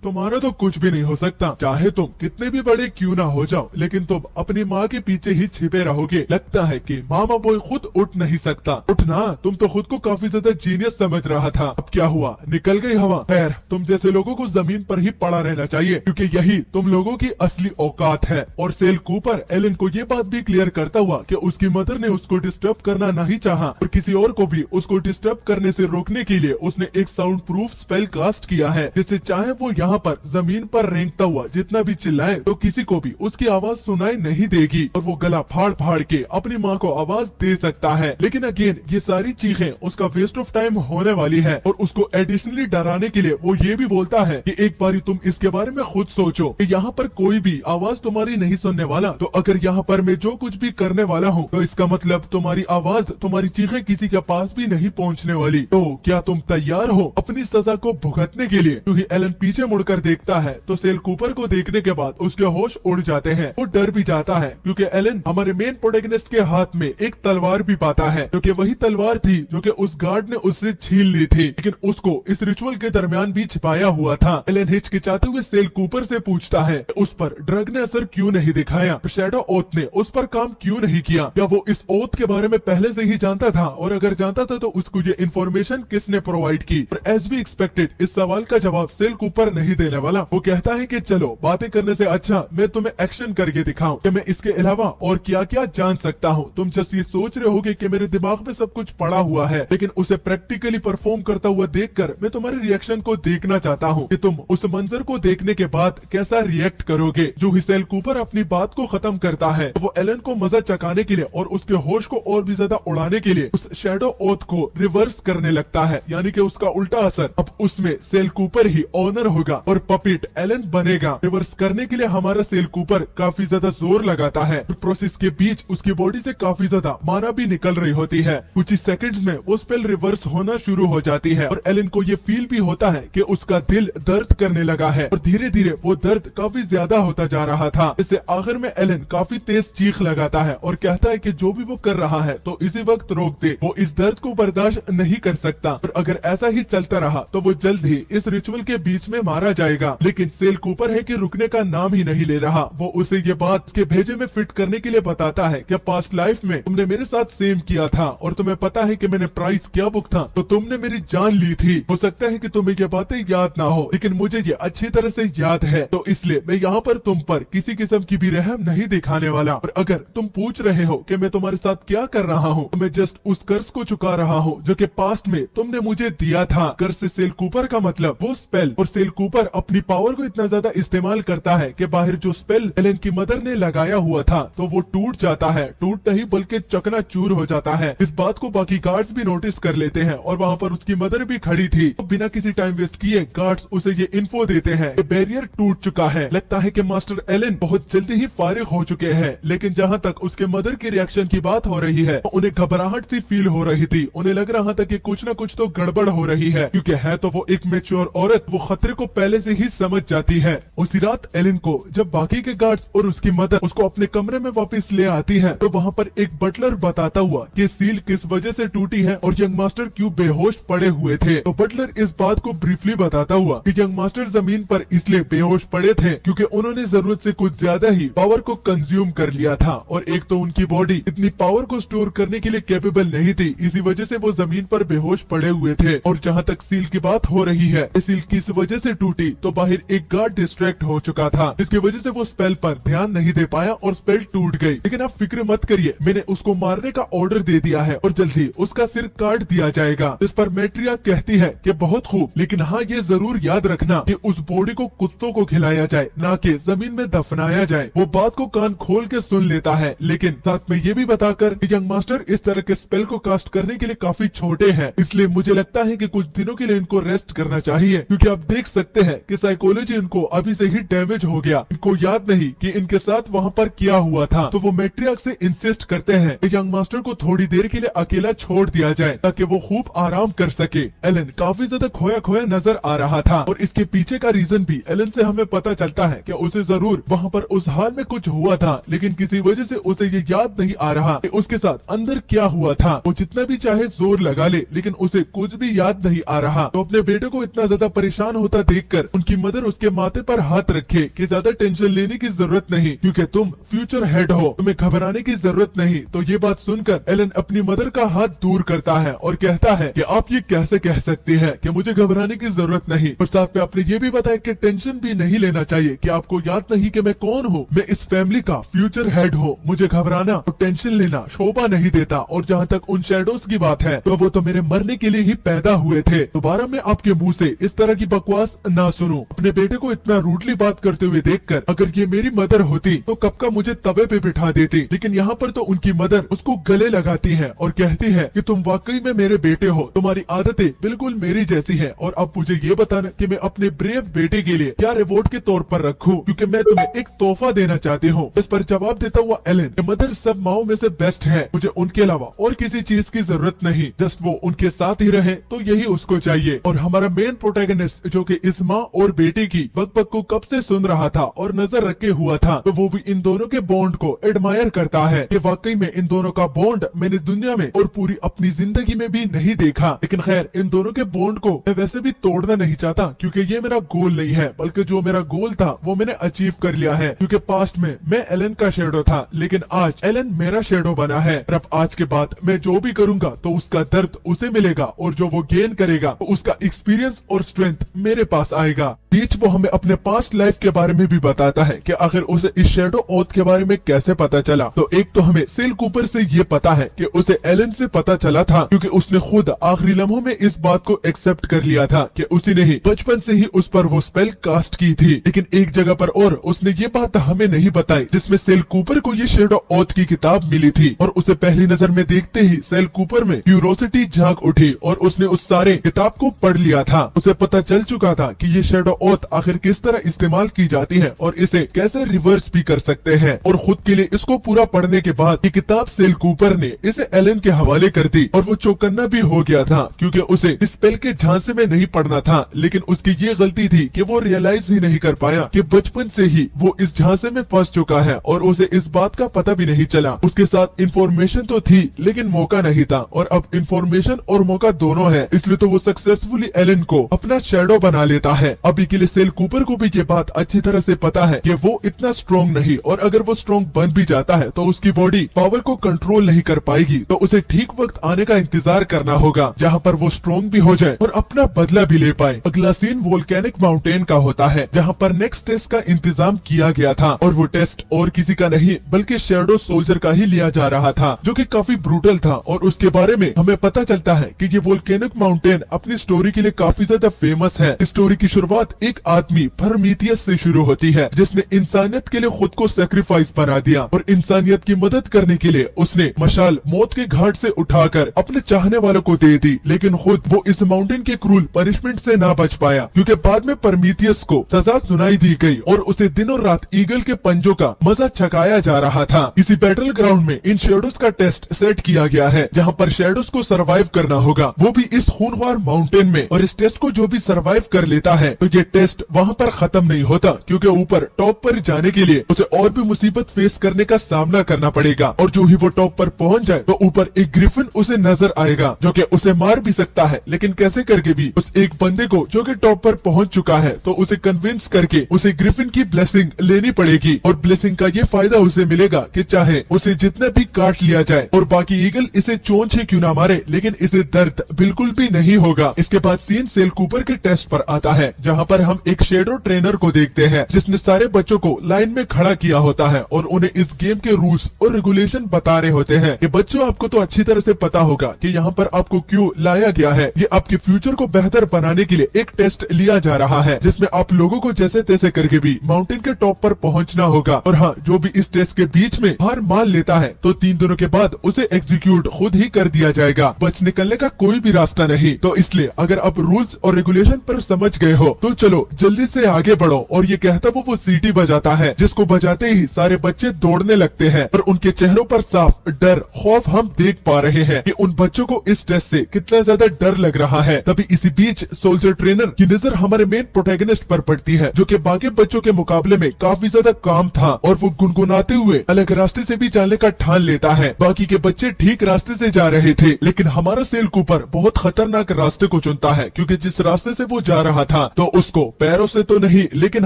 तुम्हारा तो कुछ भी नहीं हो सकता, चाहे तुम कितने भी बड़े क्यों ना हो जाओ, लेकिन तुम अपनी माँ के पीछे ही छिपे रहोगे। लगता है कि मामा बॉय खुद उठ नहीं सकता। उठना, तुम तो खुद को काफी ज्यादा जीनियस समझ रहा था, अब क्या हुआ, निकल गई हवा। खैर, तुम जैसे लोगों को जमीन पर ही पड़ा रहना चाहिए, क्योंकि यही तुम लोगों की असली औकात है। और सेल कूपर एलन को ये बात भी क्लियर करता हुआ कि उसकी मदर ने उसको डिस्टर्ब करना नहीं चाहा और किसी और को भी उसको डिस्टर्ब करने से रोकने के लिए उसने एक साउंड प्रूफ स्पेल कास्ट किया है, जिससे चाहे वो यहाँ पर जमीन पर रेंगता हुआ जितना भी चिल्लाए तो किसी को भी उसकी आवाज सुनाई नहीं देगी और वो गला फाड़ फाड़ के अपनी माँ को आवाज दे सकता है। लेकिन अगेन ये सारी चीजें उसका वेस्ट ऑफ टाइम होने वाली है और उसको एडिशनली डराने के लिए वो ये भी बोलता है कि एक बारी तुम इसके बारे में खुद सोचो कि यहाँ पर कोई भी आवाज तुम्हारी नहीं सुनने वाला, तो अगर यहाँ पर मैं जो कुछ भी करने वाला हूँ तो इसका मतलब तुम्हारी आवाज, तुम्हारी चीखें किसी के पास भी नहीं पहुँचने वाली। तो क्या तुम तैयार हो अपनी सजा को भुगतने के लिए? तो ही एलन पीछे मुड़कर देखता है तो सेल कूपर को देखने के बाद उसके होश उड़ जाते हैं। वो डर भी जाता है क्योंकि एलन हमारे मेन प्रोटैगनिस्ट के हाथ में एक तलवार भी पाता है, जो कि वही तलवार थी जो कि उस गार्ड ने उससे छीन ली थी, लेकिन उसको इस रिचुअल के दरमियान भी छिपाया हुआ था। एलन हिचकिचाते हुए सेल कूपर से पूछता है उस पर ड्रग ने असर क्यों नहीं दिखाया, शैडो ओथ ने उस पर काम क्यों नहीं किया, क्या वो इस ओथ के बारे में पहले से ही जानता था, और अगर जानता था तो उसको ये इन्फॉर्मेशन किसने प्रोवाइड की। और एज वी एक्सपेक्टेड इस सवाल का जवाब सेल कूपर नहीं देने वाला। वो कहता है कि चलो बातें करने से अच्छा मैं तुम्हें एक्शन करके दिखाऊं कि मैं इसके अलावा और क्या क्या जान सकता हूँ। तुम जस्ट ये सोच रहे होगे कि मेरे दिमाग में सब कुछ पड़ा हुआ है, लेकिन उसे प्रैक्टिकली परफॉर्म करता हुआ देखकर मैं तुम्हारे रिएक्शन को देखना चाहता हूँ कि तुम उस मंजर को देखने के बाद कैसा रिएक्ट करोगे। जो ही सेल कूपर अपनी बात को खत्म करता है वो एलन को मजा चकाने के लिए और उसके होश को और भी ज्यादा उड़ाने के लिए उस शैडो ओथ को रिवर्स करने लगता है, यानी कि उसका उल्टा असर अब उसमें सेल कूपर ही ऑनर होगा और पपिट एलन बनेगा। रिवर्स करने के लिए हमारा सेल कूपर काफी ज्यादा जोर लगाता है। प्रोसेस के बीच उसकी बॉडी से काफी ज्यादा माना भी निकल रही होती है। कुछ ही सेकंड्स में वो स्पेल रिवर्स होना शुरू हो जाती है और एलन को ये फील भी होता है कि उसका दिल दर्द करने लगा है और धीरे धीरे वो दर्द काफी ज्यादा होता जा रहा था। इससे आखिर में एलन काफी तेज चीख लगाता है और कहता है कि जो भी वो कर रहा है तो इसी वक्त रोक दे, वो इस दर्द को बर्दाश्त नहीं कर सकता और अगर ऐसा ही चलता रहा तो वो जल्द ही इस रिचुअल के बीच में मारा जाएगा। लेकिन सेल कूपर है कि रुकने का नाम ही नहीं ले रहा। वो उसे ये बात उसके भेजे में फिट करने के लिए बताता है कि पास्ट लाइफ में तुमने मेरे साथ सेम किया था और तुम्हें पता है कि मैंने प्राइस क्या बुक था, तो तुमने मेरी जान ली थी। हो सकता है कि तुम्हें ये बातें याद ना हो, लेकिन मुझे ये अच्छी तरह से याद है, तो इसलिए मैं यहाँ पर तुम पर किसी किस्म की भी रहम नहीं दिखाने वाला। और अगर तुम पूछ रहे हो कि मैं तुम्हारे साथ क्या कर रहा हूँ, तो मैं जस्ट उस कर्ज को चुका रहा हूँ जो कि पास्ट में तुमने मुझे दिया था। कर्ज से सेल कूपर का मतलब वो स्पेल, और सेल कूपर अपनी पावर को इतना ज्यादा इस्तेमाल करता है कि बाहर जो स्पेल एलन की मदर ने लगाया हुआ था तो वो टूट जाता है। टूट नहीं बल्कि चकनाचूर हो जाता है। इस बात को बाकी गार्ड्स भी नोटिस कर लेते हैं और वहाँ पर उसकी मदर भी खड़ी थी। तो बिना किसी टाइम वेस्ट किए गार्ड्स उसे ये इन्फो देते हैं कि बैरियर टूट चुका है। लगता है कि मास्टर एलन बहुत जल्दी ही फारिग हो चुके हैं, लेकिन जहाँ तक उसके मदर के रिएक्शन की बात हो रही है तो उन्हें घबराहट सी फील हो रही थी। उन्हें लग रहा था कि कुछ न कुछ तो गड़बड़ हो रही है, क्योंकि है तो वो एक मैच्योर औरत, वो खतरे को पहले से ही समझ जाती है। उसी रात एलन को जब बाकी के गार्ड्स और उसकी मदर उसको अपने कमरे में वापस ले आती है तो वहाँ पर एक बटलर बताता हुआ कि सील किस वजह से टूटी है और यंग मास्टर क्यों बेहोश पड़े हुए थे। तो बटलर इस बात को ब्रीफली बताता हुआ कि यंग मास्टर जमीन पर इसलिए बेहोश पड़े थे क्योंकि उन्होंने जरूरत से कुछ ज्यादा ही पावर को कंज्यूम कर लिया था, और एक तो उनकी बॉडी इतनी पावर को स्टोर करने के लिए कैपेबल नहीं थी, इसी वजह से वो जमीन पर बेहोश पड़े हुए थे। और जहाँ तक सील की बात हो रही है, सील किस वजह से टूटी, तो बाहर एक गार्ड डिस्ट्रैक्ट हो चुका था, जिसकी वजह से वो स्पेल पर ध्यान नहीं दे पाया और स्पेल टूट गई। लेकिन आप फिक्र मत करिए, मैंने उसको मारने का ऑर्डर दे दिया है और जल्द ही उसका सिर काट दिया जाएगा। इस पर मैट्रिया कहती है कि बहुत खूब, लेकिन हाँ ये जरूर याद रखना कि उस बॉडी को कुत्तों को खिलाया जाए, ना कि जमीन में दफनाया जाए। वो बात को कान खोल के सुन लेता है, लेकिन साथ में ये भी बताकर कि यंग मास्टर इस तरह के स्पेल को कास्ट करने के लिए काफी छोटे हैं, इसलिए मुझे लगता है कि कुछ दिनों के लिए इनको रेस्ट करना चाहिए, क्योंकि आप देख सकते हैं कि साइकोलॉजी इनको अभी से ही डैमेज हो गया। इनको याद नहीं कि इनके साथ वहाँ पर क्या हुआ था। तो वो मैट्रियार्क से इंसिस्ट करते हैं कि यंग मास्टर को थोड़ी देर के लिए अकेला छोड़ दिया जाए ताकि वो खूब आराम कर सके। एलन काफी ज्यादा खोया खोया नजर आ रहा था और इसके पीछे का रीजन भी एलन से हमें पता चलता है कि उसे जरूर वहाँ पर उस हाल में कुछ हुआ था, लेकिन किसी वजह से उसे ये याद नहीं आ रहा कि उसके साथ अंदर क्या हुआ था। वो जितना भी चाहे जोर लगा ले, लेकिन उसे कुछ भी याद नहीं आ रहा। तो अपने बेटे को इतना ज्यादा परेशान होता देखकर उनकी मदर उसके माथे पर हाथ रखे कि ज्यादा टेंशन लेने की जरूरत नहीं, क्योंकि तुम फ्यूचर हेड हो, तुम्हें घबराने की जरूरत नहीं। तो ये बात सुनकर एलन अपनी मदर का हाथ दूर करता है और कहता है कि आप ये कैसे कह सकती है कि मुझे घबराने की जरूरत नहीं। और साथ में आपने ये भी बताया कि टेंशन भी नहीं लेना चाहिए, कि आपको याद नहीं कि मैं कौन हूँ, मैं इस फैमिली का फ्यूचर हेड हूँ। मुझे घबराना और टेंशन लेना शोभा नहीं देता। और जहाँ तक उन शैडोज की बात है तो वो तो मेरे मरने के लिए ही पैदा हुए थे। दोबारा मैं आपके मुंह से इस तरह की बकवास ना सुनूं। अपने बेटे को इतना रूडली बात करते हुए देखकर अगर ये मेरी मदर होती तो कब का मुझे तवे पे बिठा देती, लेकिन यहाँ पर तो उनकी मदर उसको गले लगाती है और कहती है कि तुम वाकई में मेरे बेटे हो, तुम्हारी आदतें बिल्कुल मेरी जैसी है। और अब मुझे ये बताना कि मैं अपने ब्रेव बेटे के लिए क्या रिवॉर्ड के तौर पर रखूं, क्योंकि मैं तुम्हें एक तोहफा देना चाहती हूँ। इस पर जवाब देता हुआ एलन, मदर सब माओ में से बेस्ट है, मुझे उनके अलावा और किसी चीज की जरूरत नहीं, जस्ट वो उनके साथ ही रहे तो यही उसको चाहिए। और हमारा मेन प्रोटैगनिस्ट जो कि इस माँ और बेटे की बकबक को कब से सुन रहा था और नजर रखे हुआ था, तो वो भी इन दोनों के बॉन्ड को एडमायर करता है कि वाकई में इन दोनों का बॉन्ड मैंने दुनिया में और पूरी अपनी जिंदगी में भी नहीं देखा। लेकिन खैर, इन दोनों के बॉन्ड को मैं वैसे भी तोड़ना नहीं चाहता, क्योंकि ये मेरा गोल नहीं है, बल्कि जो मेरा गोल था वो मैंने अचीव कर लिया है। क्योंकि पास्ट में मैं एलन का शेडो था, लेकिन आज एलन मेरा शेडो बना है। और अब आज के बाद मैं जो भी करूंगा तो उसका दर्द उसे मिलेगा, और जो वो गेन करेगा तो उसका एक्सपीरियंस और स्ट्रेंथ मेरे पास आएगा। बीच वो हमें अपने पास्ट लाइफ के बारे में भी बताता है कि आखिर उसे इस शेडो ओथ के बारे में कैसे पता चला। तो एक तो हमें सेल कूपर से ये पता है कि उसे एलन से पता चला था, क्योंकि उसने खुद आखिरी लम्हों में इस बात को एक्सेप्ट कर लिया था कि उसी ने ही बचपन से ही उस पर वो स्पेल कास्ट की थी। लेकिन एक जगह पर और उसने ये बात हमें नहीं बताई, जिसमें सेल कूपर को ये शेडो ओथ की किताब मिली थी, और उसे पहली नजर में देखते ही सेल कूपर में क्यूरोसिटी जाग उठी और उसने उस सारे किताब को पढ़ लिया था। उसे पता चल चुका था कि ये शेडो ओथ आखिर किस तरह इस्तेमाल की जाती है और इसे कैसे रिवर्स भी कर सकते हैं। और खुद के लिए इसको पूरा पढ़ने के बाद ये किताब सेल कूपर ने इसे एलन के हवाले कर दी, और वो चौकन्ना भी हो गया था, क्योंकि उसे इस स्पेल के झांसे में नहीं पढ़ना था। लेकिन उसकी ये गलती थी कि वो रियलाइज ही नहीं कर पाया कि बचपन से ही वो इस झांसे में फंस चुका है, और उसे इस बात का पता भी नहीं चला। उसके साथ इंफॉर्मेशन तो थी, लेकिन मौका नहीं था, और अब इंफॉर्मेशन और मौका दोनों है, इसलिए तो वो सक्सेसफुली एलन को अपना शेडो बना लेता है। अभी के लिए सेल कूपर को भी ये बात अच्छी तरह से पता है कि वो इतना स्ट्रॉन्ग नहीं, और अगर वो स्ट्रॉन्ग बन भी जाता है तो उसकी बॉडी पावर को कंट्रोल नहीं कर पाएगी। तो उसे ठीक वक्त आने का इंतजार करना होगा, जहाँ पर वो स्ट्रॉन्ग भी हो जाए और अपना बदला भी ले पाए। अगला सीन वोल्केनिक माउंटेन का होता है, जहाँ पर नेक्स्ट टेस्ट का इंतजाम किया गया था, और वो टेस्ट और किसी का नहीं बल्कि शेडो सोल्जर का ही लिया जा रहा था, जो कि काफी ब्रूटल था। और उसके बारे में हमें पता चलता है कि ये वोल्केनिक माउंटेन अपनी स्टोरी के लिए काफी ज्यादा फेमस है। इस स्टोरी की शुरुआत एक आदमी परमीथियस से शुरू होती है, जिसने इंसानियत के लिए खुद को सेक्रीफाइस बना दिया, और इंसानियत की मदद करने के लिए उसने मशाल मौत के घाट से उठाकर अपने चाहने वालों को दे दी। लेकिन खुद वो इस माउंटेन के क्रूल पनिशमेंट से ना बच पाया, क्योंकि बाद में परमीथियस को सजा सुनाई दी गई और उसे दिनों रात ईगल के पंजों का मजा चखाया जा रहा था। इसी बैटल ग्राउंड में इन शेडोज का टेस्ट सेट किया गया है, जहाँ पर शेडोज को सरवाइव करना होगा, वो भी इस खूनख्वार माउंटेन में। और इस टेस्ट को जो भी सरवाइव कर लेता है तो ये टेस्ट वहाँ पर खत्म नहीं होता, क्योंकि ऊपर टॉप पर जाने के लिए उसे और भी मुसीबत फेस करने का सामना करना पड़ेगा। और जो ही वो टॉप पर पहुँच जाए तो ऊपर एक ग्रिफिन उसे नजर आएगा, जो कि उसे मार भी सकता है, लेकिन कैसे करके भी उस एक बंदे को जो कि टॉप पर पहुंच चुका है तो उसे कन्विंस करके उसे ग्रिफिन की ब्लेसिंग लेनी पड़ेगी। और ब्लेसिंग का ये फायदा उसे मिलेगा कि चाहे उसे जितना भी काट लिया जाए और बाकी ईगल इसे चोंच क्यों ना मारे, लेकिन इसे दर्द बिल्कुल भी नहीं होगा। इसके बाद सीन सेल कूपर के टेस्ट पर आता है, जहाँ पर हम एक शेडो ट्रेनर को देखते हैं, जिसने सारे बच्चों को लाइन में खड़ा किया होता है और उन्हें इस गेम के रूल्स और रेगुलेशन बता रहे होते हैं कि बच्चों, आपको तो अच्छी तरह से पता होगा कि यहाँ पर आपको क्यों लाया गया है। ये आपके फ्यूचर को बेहतर बनाने के लिए एक टेस्ट लिया जा रहा है, जिसमें आप लोगों को जैसे तैसे करके भी माउंटेन के टॉप पर पहुंचना होगा। और हाँ, जो भी इस टेस्ट के बीच में हार मान लेता है तो 3 दिनों के बाद उसे एग्जीक्यूट खुद ही कर दिया जाएगा, बच निकलने का कोई भी रास्ता नहीं। तो इसलिए अगर आप रूल्स और रेगुलेशन पर समझ गए हो तो चलो जल्दी से आगे बढ़ो। और ये कहता वो सीटी बजाता है, जिसको बजाते ही सारे बच्चे दौड़ने लगते हैं, और उनके चेहरों पर साफ डर खौफ हम देख पा रहे हैं कि उन बच्चों को इस टेस्ट से कितना ज्यादा डर लग रहा है। तभी इसी बीच सोल्जर ट्रेनर की नजर हमारे मेन प्रोटैगनिस्ट पर पड़ती है, जो कि बाकी बच्चों के मुकाबले में काफी ज्यादा काम था, और वो गुनगुनाते हुए अलग रास्ते से भी जाने का ठान लेता है। बाकी के बच्चे ठीक रास्ते से जा रहे थे, लेकिन हमारा सेल कूपर बहुत खतरनाक रास्ते को चुनता है, क्योंकि जिस रास्ते से वो जा रहा था तो उसको पैरों से तो नहीं लेकिन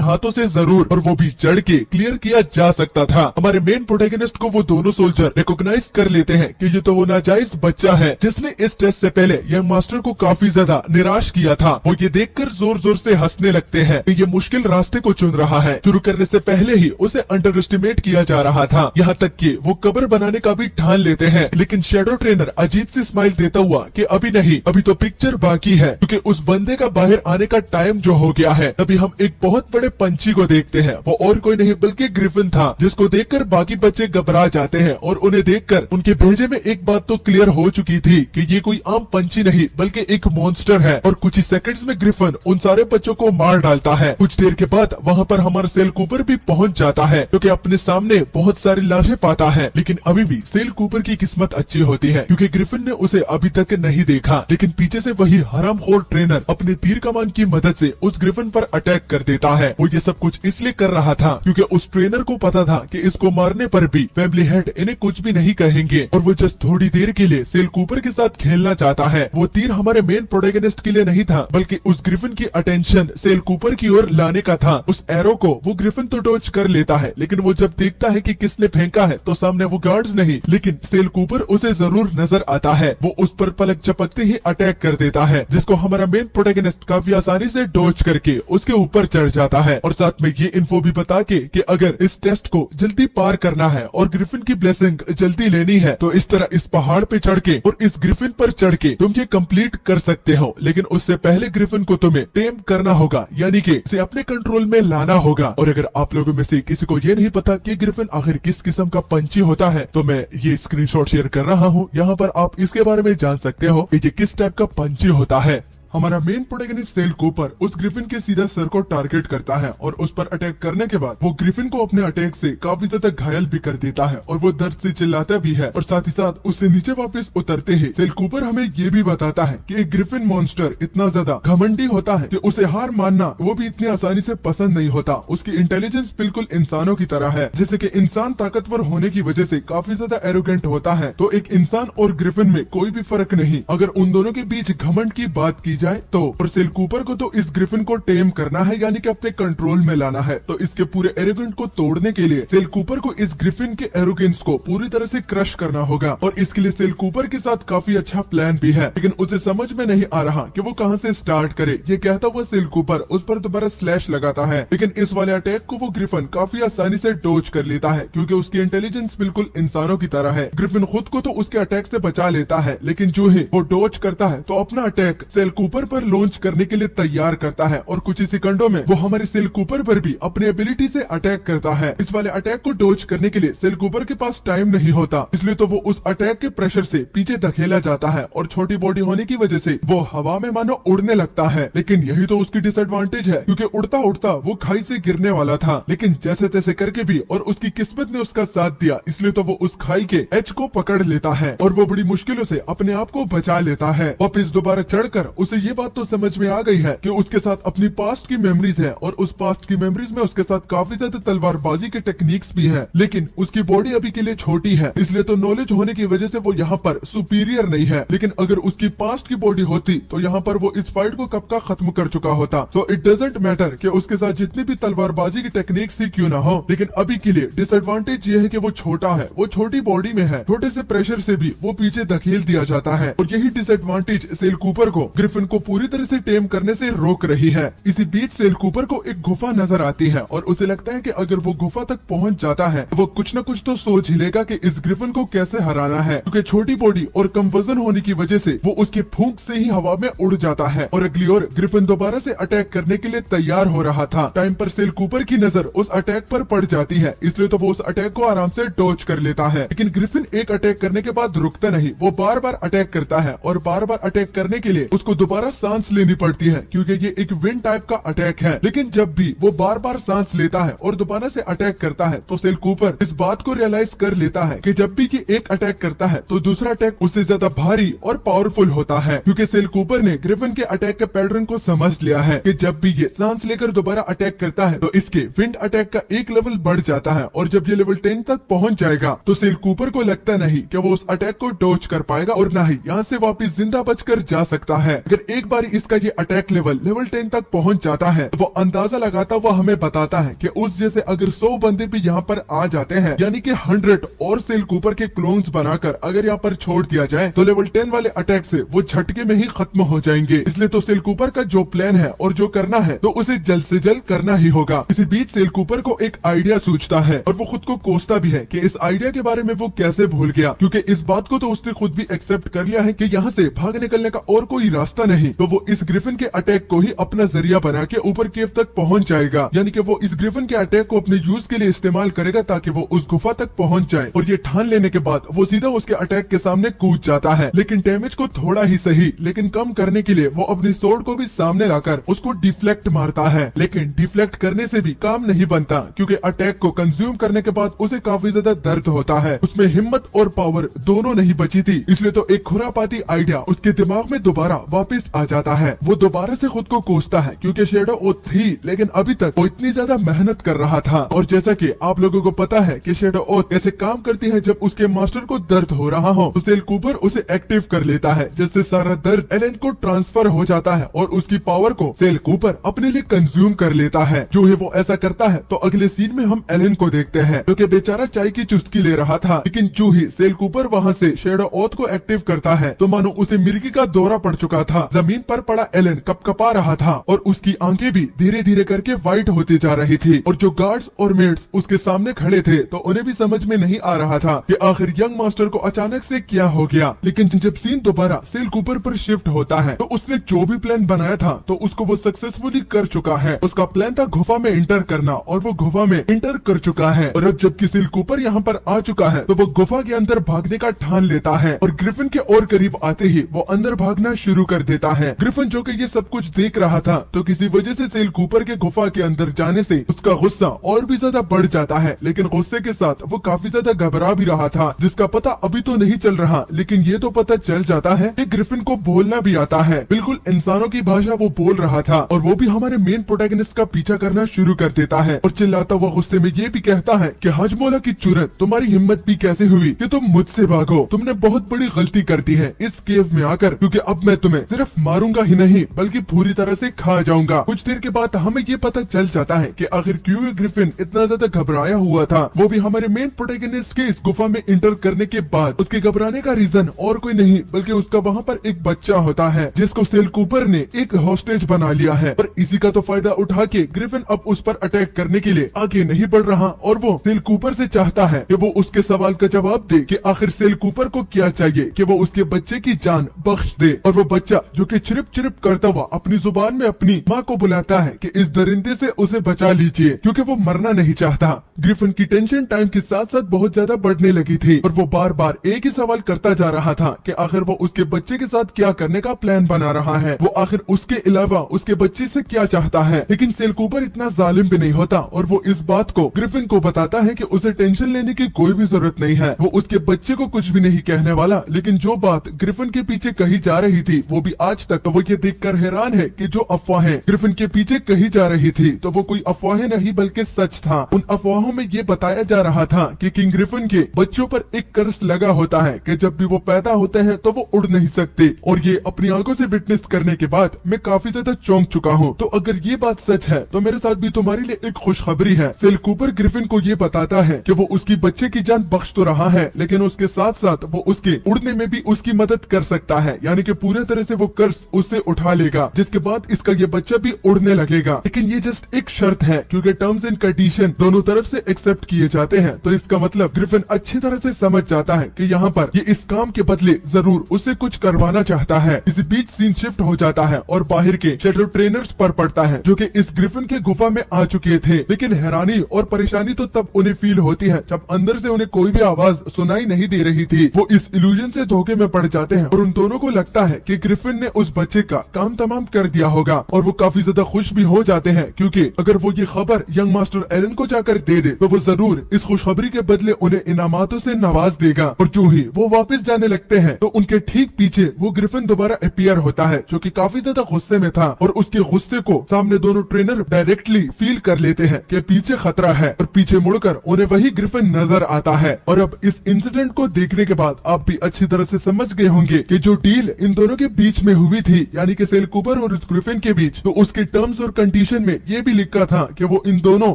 हाथों से जरूर, और वो भी चढ़ के क्लियर किया जा सकता था। हमारे मेन प्रोटैगनिस्ट को वो दोनों सोल्जर रिकॉग्नाइज कर लेते हैं कि ये तो वो नाजायज बच्चा है जिसने इस टेस्ट से पहले यंग मास्टर को काफी ज्यादा निराश किया था। वो ये देखकर जोर जोर से हंसने लगते हैं कि ये मुश्किल रास्ते को चुन रहा है। शुरू करने से पहले ही उसे अंडर एस्टिमेट किया जा रहा था, यहाँ तक कि वो कब्र बनाने का भी ठान लेते हैं। लेकिन शेडो ट्रेनर अजीब सी स्माइल देता हुआ कि अभी नहीं, अभी तो पिक्चर बाकी है, क्योंकि उस बंदे का बाहर आने का टाइम जो हो गया है। तभी हम एक बहुत बड़े पंछी को देखते हैं, वो और कोई नहीं बल्कि ग्रिफिन था, जिसको देखकर बाकी बच्चे घबरा जाते हैं। और उन्हें देखकर उनके भेजे में एक बात तो क्लियर हो चुकी थी कि ये कोई आम पंछी नहीं बल्कि एक मॉन्स्टर है। और कुछ ही सेकंड्स में ग्रिफिन उन सारे बच्चों को मार डालता है। कुछ देर के बाद वहाँ पर हमारा सेल कूपर भी पहुँच जाता है, क्योंकि अपने सामने बहुत सारी लाशें पाता है। लेकिन अभी भी सेल कूपर की किस्मत अच्छी होती है, क्योंकि ग्रिफिन ने उसे अभी तक नहीं देखा। लेकिन पीछे से वही हरामखोर ट्रेनर अपने तीर कमान की मदद मदद से उस ग्रिफिन पर अटैक कर देता है। वो ये सब कुछ इसलिए कर रहा था क्योंकि उस ट्रेनर को पता था कि इसको मारने पर भी फैमिली हेड इन्हें कुछ भी नहीं कहेंगे और वो जस्ट थोड़ी देर के लिए सेल कूपर के साथ खेलना चाहता है। वो तीर हमारे मेन प्रोटैगनिस्ट के लिए नहीं था बल्कि उस ग्रिफिन की अटेंशन सेल कूपर की ओर लाने का था। उस एरो को वो ग्रिफिन तो डॉज कर लेता है, लेकिन वो जब देखता है कि किसने फेंका है तो सामने वो गार्ड्स नहीं लेकिन सेल कूपर उसे जरूर नजर आता है। वो उस पर पलक झपकते ही अटैक कर देता है, जिसको हमारा मेन प्रोटैगनिस्ट काफी आसानी से डॉज करके उसके ऊपर चढ़ जाता है और साथ में ये इन्फो भी बता के कि अगर इस टेस्ट को जल्दी पार करना है और ग्रिफिन की ब्लेसिंग जल्दी लेनी है तो इस तरह इस पहाड़ पे चढ़ के और इस ग्रिफिन पर चढ़ के तुम ये कंप्लीट कर सकते हो, लेकिन उससे पहले ग्रिफिन को तुम्हें टेम करना होगा, यानी कि इसे अपने कंट्रोल में लाना होगा। और अगर आप लोगों में से किसी को ये नहीं पता कि ग्रिफिन आखिर किस किस्म का पंछी होता है तो मैं ये स्क्रीनशॉट शेयर कर रहा हूँ, यहाँ पर आप इसके बारे में जान सकते हो कि ये किस टाइप का पंछी होता है। हमारा मेन प्रोटैगनिस्ट सेल कूपर उस ग्रिफिन के सीधा सर को टारगेट करता है और उस पर अटैक करने के बाद वो ग्रिफिन को अपने अटैक से काफी ज्यादा घायल भी कर देता है और वो दर्द से चिल्लाता भी है और साथ ही साथ उससे नीचे वापस उतरते ही सेल कूपर हमें ये भी बताता है कि एक ग्रिफिन मॉन्स्टर इतना ज्यादा घमंडी होता है कि उसे हार मानना वो भी इतनी आसानी से पसंद नहीं होता। उसकी इंटेलिजेंस बिल्कुल इंसानों की तरह है, जैसे कि इंसान ताकतवर होने की वजह से काफी ज्यादा एरोगेंट होता है तो एक इंसान और ग्रिफिन में कोई भी फर्क नहीं। अगर उन दोनों के बीच घमंड की बात की जाए तो और सेल कूपर को तो इस ग्रिफिन को टेम करना है, यानी कि अपने कंट्रोल में लाना है। तो इसके पूरे एरोगेंट को तोड़ने के लिए सेल कूपर को इस ग्रिफिन के एरोगेंस को पूरी तरह से क्रश करना होगा और इसके लिए सेल कूपर के साथ काफी अच्छा प्लान भी है, लेकिन उसे समझ में नहीं आ रहा कि वो कहां से स्टार्ट करे। ये कहता हुआ सेल कूपर उस पर दोबारा स्लैश लगाता है, लेकिन इस वाले अटैक को वो ग्रिफिन काफी आसानी से डॉज कर लेता है क्योंकि उसकी इंटेलिजेंस बिल्कुल इंसानों की तरह है। ग्रिफिन खुद को तो उसके अटैक से बचा लेता है, लेकिन जो ही वो डॉज करता है तो अपना अटैक सेल कूपर पर लॉन्च करने के लिए तैयार करता है और कुछ ही सेकंडों में वो हमारे सेल कूपर पर भी अपनी एबिलिटी से अटैक करता है। इस वाले अटैक को डॉज करने के लिए सेल कूपर के पास टाइम नहीं होता, इसलिए तो वो उस अटैक के प्रेशर से पीछे धकेला जाता है और छोटी बॉडी होने की वजह से वो हवा में मानो उड़ने लगता है। लेकिन यही तो उसकी डिसएडवांटेज है क्योंकि उड़ता उड़ता वो खाई से गिरने वाला था, लेकिन जैसे तैसे करके भी और उसकी किस्मत ने उसका साथ दिया, इसलिए तो वो उस खाई के एज को पकड़ लेता है और वो बड़ी मुश्किलों से अपने आप को बचा लेता है। वापिस दोबारा चढ़कर उसे ये बात तो समझ में आ गई है कि उसके साथ अपनी पास्ट की मेमोरीज है और उस पास्ट की मेमोरीज में उसके साथ काफी ज्यादा तलवारबाजी के टेक्निक्स भी है, लेकिन उसकी बॉडी अभी के लिए छोटी है, इसलिए तो नॉलेज होने की वजह से वो यहाँ पर सुपीरियर नहीं है। लेकिन अगर उसकी पास्ट की बॉडी होती तो यहाँ पर वो इस फाइट को कब का खत्म कर चुका होता। सो इट डजंट मैटर कि उसके साथ जितनी भी तलवारबाजी की टेक्निक्स ही क्यों ना हो, लेकिन अभी के लिए डिसएडवांटेज ये है कि वो छोटा है, वो छोटी बॉडी में है, छोटे से प्रेशर से भी वो पीछे धकेल दिया जाता है और यही डिसएडवांटेज सेल कूपर को ग्रिफिन को पूरी तरह से टेम करने से रोक रही है। इसी बीच सेल कूपर को एक गुफा नजर आती है और उसे लगता है कि अगर वो गुफा तक पहुंच जाता है तो वो कुछ न कुछ तो सोच ही लेगा कि इस ग्रिफिन को कैसे हराना है, क्योंकि छोटी बॉडी और कम वजन होने की वजह से वो उसकी फूंक से ही हवा में उड़ जाता है और अगली ओर ग्रिफिन दोबारा से अटैक करने के लिए तैयार हो रहा था। टाइम पर सेल कूपर की नजर उस अटैक पर पड़ जाती है, इसलिए तो वो उस अटैक को आराम से डॉज कर लेता है। लेकिन ग्रिफिन एक अटैक करने के बाद रुकता नहीं, वो बार बार अटैक करता है और बार बार अटैक करने के लिए उसको दोबारा सांस लेनी पड़ती है क्योंकि ये एक विंड टाइप का अटैक है। लेकिन जब भी वो बार बार सांस लेता है और दोबारा से अटैक करता है तो सेल कूपर इस बात को रियलाइज कर लेता है कि जब भी ये एक अटैक करता है तो दूसरा अटैक उससे ज्यादा भारी और पावरफुल होता है, क्योंकि सेल कूपर ने ग्रिफिन के अटैक के पैटर्न को समझ लिया है कि जब भी ये सांस लेकर दोबारा अटैक करता है तो इसके विंड अटैक का एक लेवल बढ़ जाता है और जब ये लेवल 10 तक पहुंच जाएगा तो सेल कूपर को लगता नहीं कि वो उस अटैक को डॉज कर पाएगा और न ही यहाँ से वापस जिंदा बचकर जा सकता है। अगर एक बार इसका ये अटैक लेवल 10 तक पहुंच जाता है तो वो अंदाजा लगाता हुआ हमें बताता है कि उस जैसे अगर 100 बंदे भी यहाँ पर आ जाते हैं, यानी कि 100 और सेल कूपर के क्लोन्स बनाकर अगर यहाँ पर छोड़ दिया जाए तो लेवल 10 वाले अटैक से वो झटके में ही खत्म हो जाएंगे। इसलिए तो सेल कूपर का जो प्लान है और जो करना है तो उसे जल्द से जल्द करना ही होगा। इसी बीच सेल कूपर को एक आइडिया सूझता है और वो खुद को कोसता भी है कि इस आइडिया के बारे में वो कैसे भूल गया, क्योंकि इस बात को तो उसने खुद भी एक्सेप्ट कर लिया है कि यहाँ से भाग निकलने का और कोई रास्ता नहीं। तो वो इस ग्रिफिन के अटैक को ही अपना जरिया बना के ऊपर केव तक पहुंच जाएगा, यानी कि वो इस ग्रिफिन के अटैक को अपने यूज के लिए इस्तेमाल करेगा ताकि वो उस गुफा तक पहुंच जाए। और ये ठान लेने के बाद वो सीधा उसके अटैक के सामने कूद जाता है, लेकिन डैमेज को थोड़ा ही सही लेकिन कम करने के लिए वो अपनी सोर्ड को भी सामने लाकर उसको डिफ्लेक्ट मारता है। लेकिन डिफ्लेक्ट करने से भी काम नहीं बनता, क्योंकि अटैक को कंज्यूम करने के बाद उसे काफी ज्यादा दर्द होता है। उसमें हिम्मत और पावर दोनों नहीं बची थी, इसलिए तो एक खुरापाती आइडिया उसके दिमाग में दोबारा वापस वापिस आ जाता है। वो दोबारा से खुद को कोसता है क्योंकि शैडो ओथ थी, लेकिन अभी तक वो इतनी ज्यादा मेहनत कर रहा था। और जैसा कि आप लोगों को पता है कि शैडो ओथ कैसे काम करती है, जब उसके मास्टर को दर्द हो रहा हो तो सेल कूपर उसे एक्टिव कर लेता है, जिससे सारा दर्द एलन को ट्रांसफर हो जाता है और उसकी पावर को सेल कूपर अपने लिए कंज्यूम कर लेता है। जो ही वो ऐसा करता है तो अगले सीन में हम एलन को देखते हैं, जो कि बेचारा चाय की चुस्की ले रहा था, लेकिन जो ही सेल कूपर वहाँ से शैडो ओथ को एक्टिव करता है तो मानो उसे मिर्गी का दौरा पड़ चुका था। जमीन पर पड़ा एलन कपकपा रहा था और उसकी आंखें भी धीरे धीरे करके व्हाइट होती जा रही थी। और जो गार्ड्स और मेट्स उसके सामने खड़े थे तो उन्हें भी समझ में नहीं आ रहा था कि आखिर यंग मास्टर को अचानक से क्या हो गया। लेकिन जब सीन दोबारा सेल कूपर पर शिफ्ट होता है तो उसने जो भी प्लान बनाया था तो उसको वो सक्सेसफुली कर चुका है। उसका प्लान था गुफा में इंटर करना और वो गुफा में इंटर कर चुका है। और अब जबकि सेल कूपर यहाँ पर आ चुका है तो वो गुफा के अंदर भागने का ठान लेता है और ग्रिफिन के और करीब आते ही वो अंदर भागना शुरू कर देता है। ग्रिफिन जो कि ये सब कुछ देख रहा था तो किसी वजह से सेल कूपर के गुफा के अंदर जाने से उसका गुस्सा और भी ज्यादा बढ़ जाता है, लेकिन गुस्से के साथ वो काफी ज्यादा घबरा भी रहा था, जिसका पता अभी तो नहीं चल रहा, लेकिन ये तो पता चल जाता है कि ग्रिफिन को बोलना भी आता है। बिल्कुल इंसानों की भाषा वो बोल रहा था और वो भी हमारे मेन प्रोटैगनिस्ट का पीछा करना शुरू कर देता है और चिल्लाता हुआ गुस्से में ये भी कहता है कि हजमोला की चुरत, तुम्हारी हिम्मत भी कैसे हुई कि तुम मुझसे भागो। तुमने बहुत बड़ी गलती कर दी है इस केव में आकर, क्योंकि अब मैं तुम्हें सिर्फ मारूंगा ही नहीं बल्कि पूरी तरह से खा जाऊंगा। कुछ देर के बाद हमें ये पता चल जाता है कि आखिर क्यों ग्रिफिन इतना ज्यादा घबराया हुआ था। वो भी हमारे मेन प्रोटैगनिस्ट के इस गुफा में इंटर करने के बाद उसके घबराने का रीजन और कोई नहीं बल्कि उसका वहाँ पर एक बच्चा होता है जिसको सेल कूपर ने एक हॉस्टेज बना लिया है। और इसी का तो फायदा उठा के ग्रिफिन अब उस पर अटैक करने के लिए आगे नहीं बढ़ रहा और वो सेल कूपर से चाहता है कि वो उसके सवाल का जवाब दे कि आखिर सेल कूपर को क्या चाहिए कि वो उसके बच्चे की जान बख्श दे। और वो बच्चा जो कि चिरिप चिरिप करता हुआ अपनी जुबान में अपनी माँ को बुलाता है कि इस दरिंदे से उसे बचा लीजिए क्योंकि वो मरना नहीं चाहता। ग्रिफिन की टेंशन टाइम के साथ साथ बहुत ज्यादा बढ़ने लगी थी और वो बार बार एक ही सवाल करता जा रहा था कि आखिर वो उसके बच्चे के साथ क्या करने का प्लान बना रहा है, वो आखिर उसके अलावा उसके बच्चे से क्या चाहता है। लेकिन सेल कूपर इतना जालिम भी नहीं होता और वो इस बात को ग्रिफिन को बताता है कि उसे टेंशन लेने की कोई भी जरूरत नहीं है, वो उसके बच्चे को कुछ भी नहीं कहने वाला। लेकिन जो बात ग्रिफिन के पीछे कही जा रही थी वो भी आज तक वो ये देखकर हैरान है कि जो अफवाहें ग्रिफिन के पीछे कही जा रही थी तो वो कोई अफवाहें नहीं बल्कि सच था। उन अफवाहों में ये बताया जा रहा था कि किंग ग्रिफिन के बच्चों पर एक कर्स लगा होता है कि जब भी वो पैदा होते हैं तो वो उड़ नहीं सकते। और ये अपनी आंखों से विटनेस करने के बाद मैं काफी ज्यादा चौंक चुका हूँ। तो अगर ये बात सच है तो मेरे साथ भी तुम्हारे लिए एक खुशखबरी है। सेल कूपर ग्रिफिन को ये बताता है कि वो उसकी बच्चे की जान बख्श तो रहा है लेकिन उसके साथ साथ वो उसके उड़ने में भी उसकी मदद कर सकता है, यानी कि पूरे तरह से वो कर्ज उससे उठा लेगा, जिसके बाद इसका ये बच्चा भी उड़ने लगेगा। लेकिन ये जस्ट एक शर्त है क्योंकि टर्म्स एंड कंडीशन दोनों तरफ से एक्सेप्ट किए जाते हैं। तो इसका मतलब ग्रिफिन अच्छी तरह से समझ जाता है कि यहाँ पर ये इस काम के बदले जरूर उससे कुछ करवाना चाहता है। इसी बीच सीन शिफ्ट हो जाता है और बाहर के शैडो ट्रेनर्स पर पड़ता है जो कि इस ग्रिफिन के गुफा में आ चुके थे। लेकिन हैरानी और परेशानी तो तब उन्हें फील होती है जब अंदर से उन्हें कोई भी आवाज सुनाई नहीं दे रही थी। वो इस इल्यूजन से धोखे में पड़ जाते हैं और उन दोनों को लगता है कि ग्रिफिन ने उस बच्चे का काम तमाम कर दिया होगा और वो काफी ज्यादा खुश भी हो जाते हैं क्योंकि अगर वो ये खबर यंग मास्टर एलन को जाकर दे दे तो वो जरूर इस खुशखबरी के बदले उन्हें इनामातों से नवाज देगा। और जो ही वो वापस जाने लगते हैं तो उनके ठीक पीछे वो ग्रिफिन दोबारा अपीयर होता है जो कि काफी ज्यादा गुस्से में था और उसके गुस्से को सामने दोनों ट्रेनर डायरेक्टली फील कर लेते हैं कि पीछे खतरा है और पीछे मुड़कर उन्हें वही ग्रिफिन नजर आता है। और अब इस इंसिडेंट को देखने के बाद आप भी अच्छी तरह से समझ गए होंगे कि जो डील इन दोनों के बीच में हुई थी यानी कि सेल कूपर और इस ग्रिफिन के बीच, तो उसके टर्म्स और कंडीशन में ये भी लिखा था कि वो इन दोनों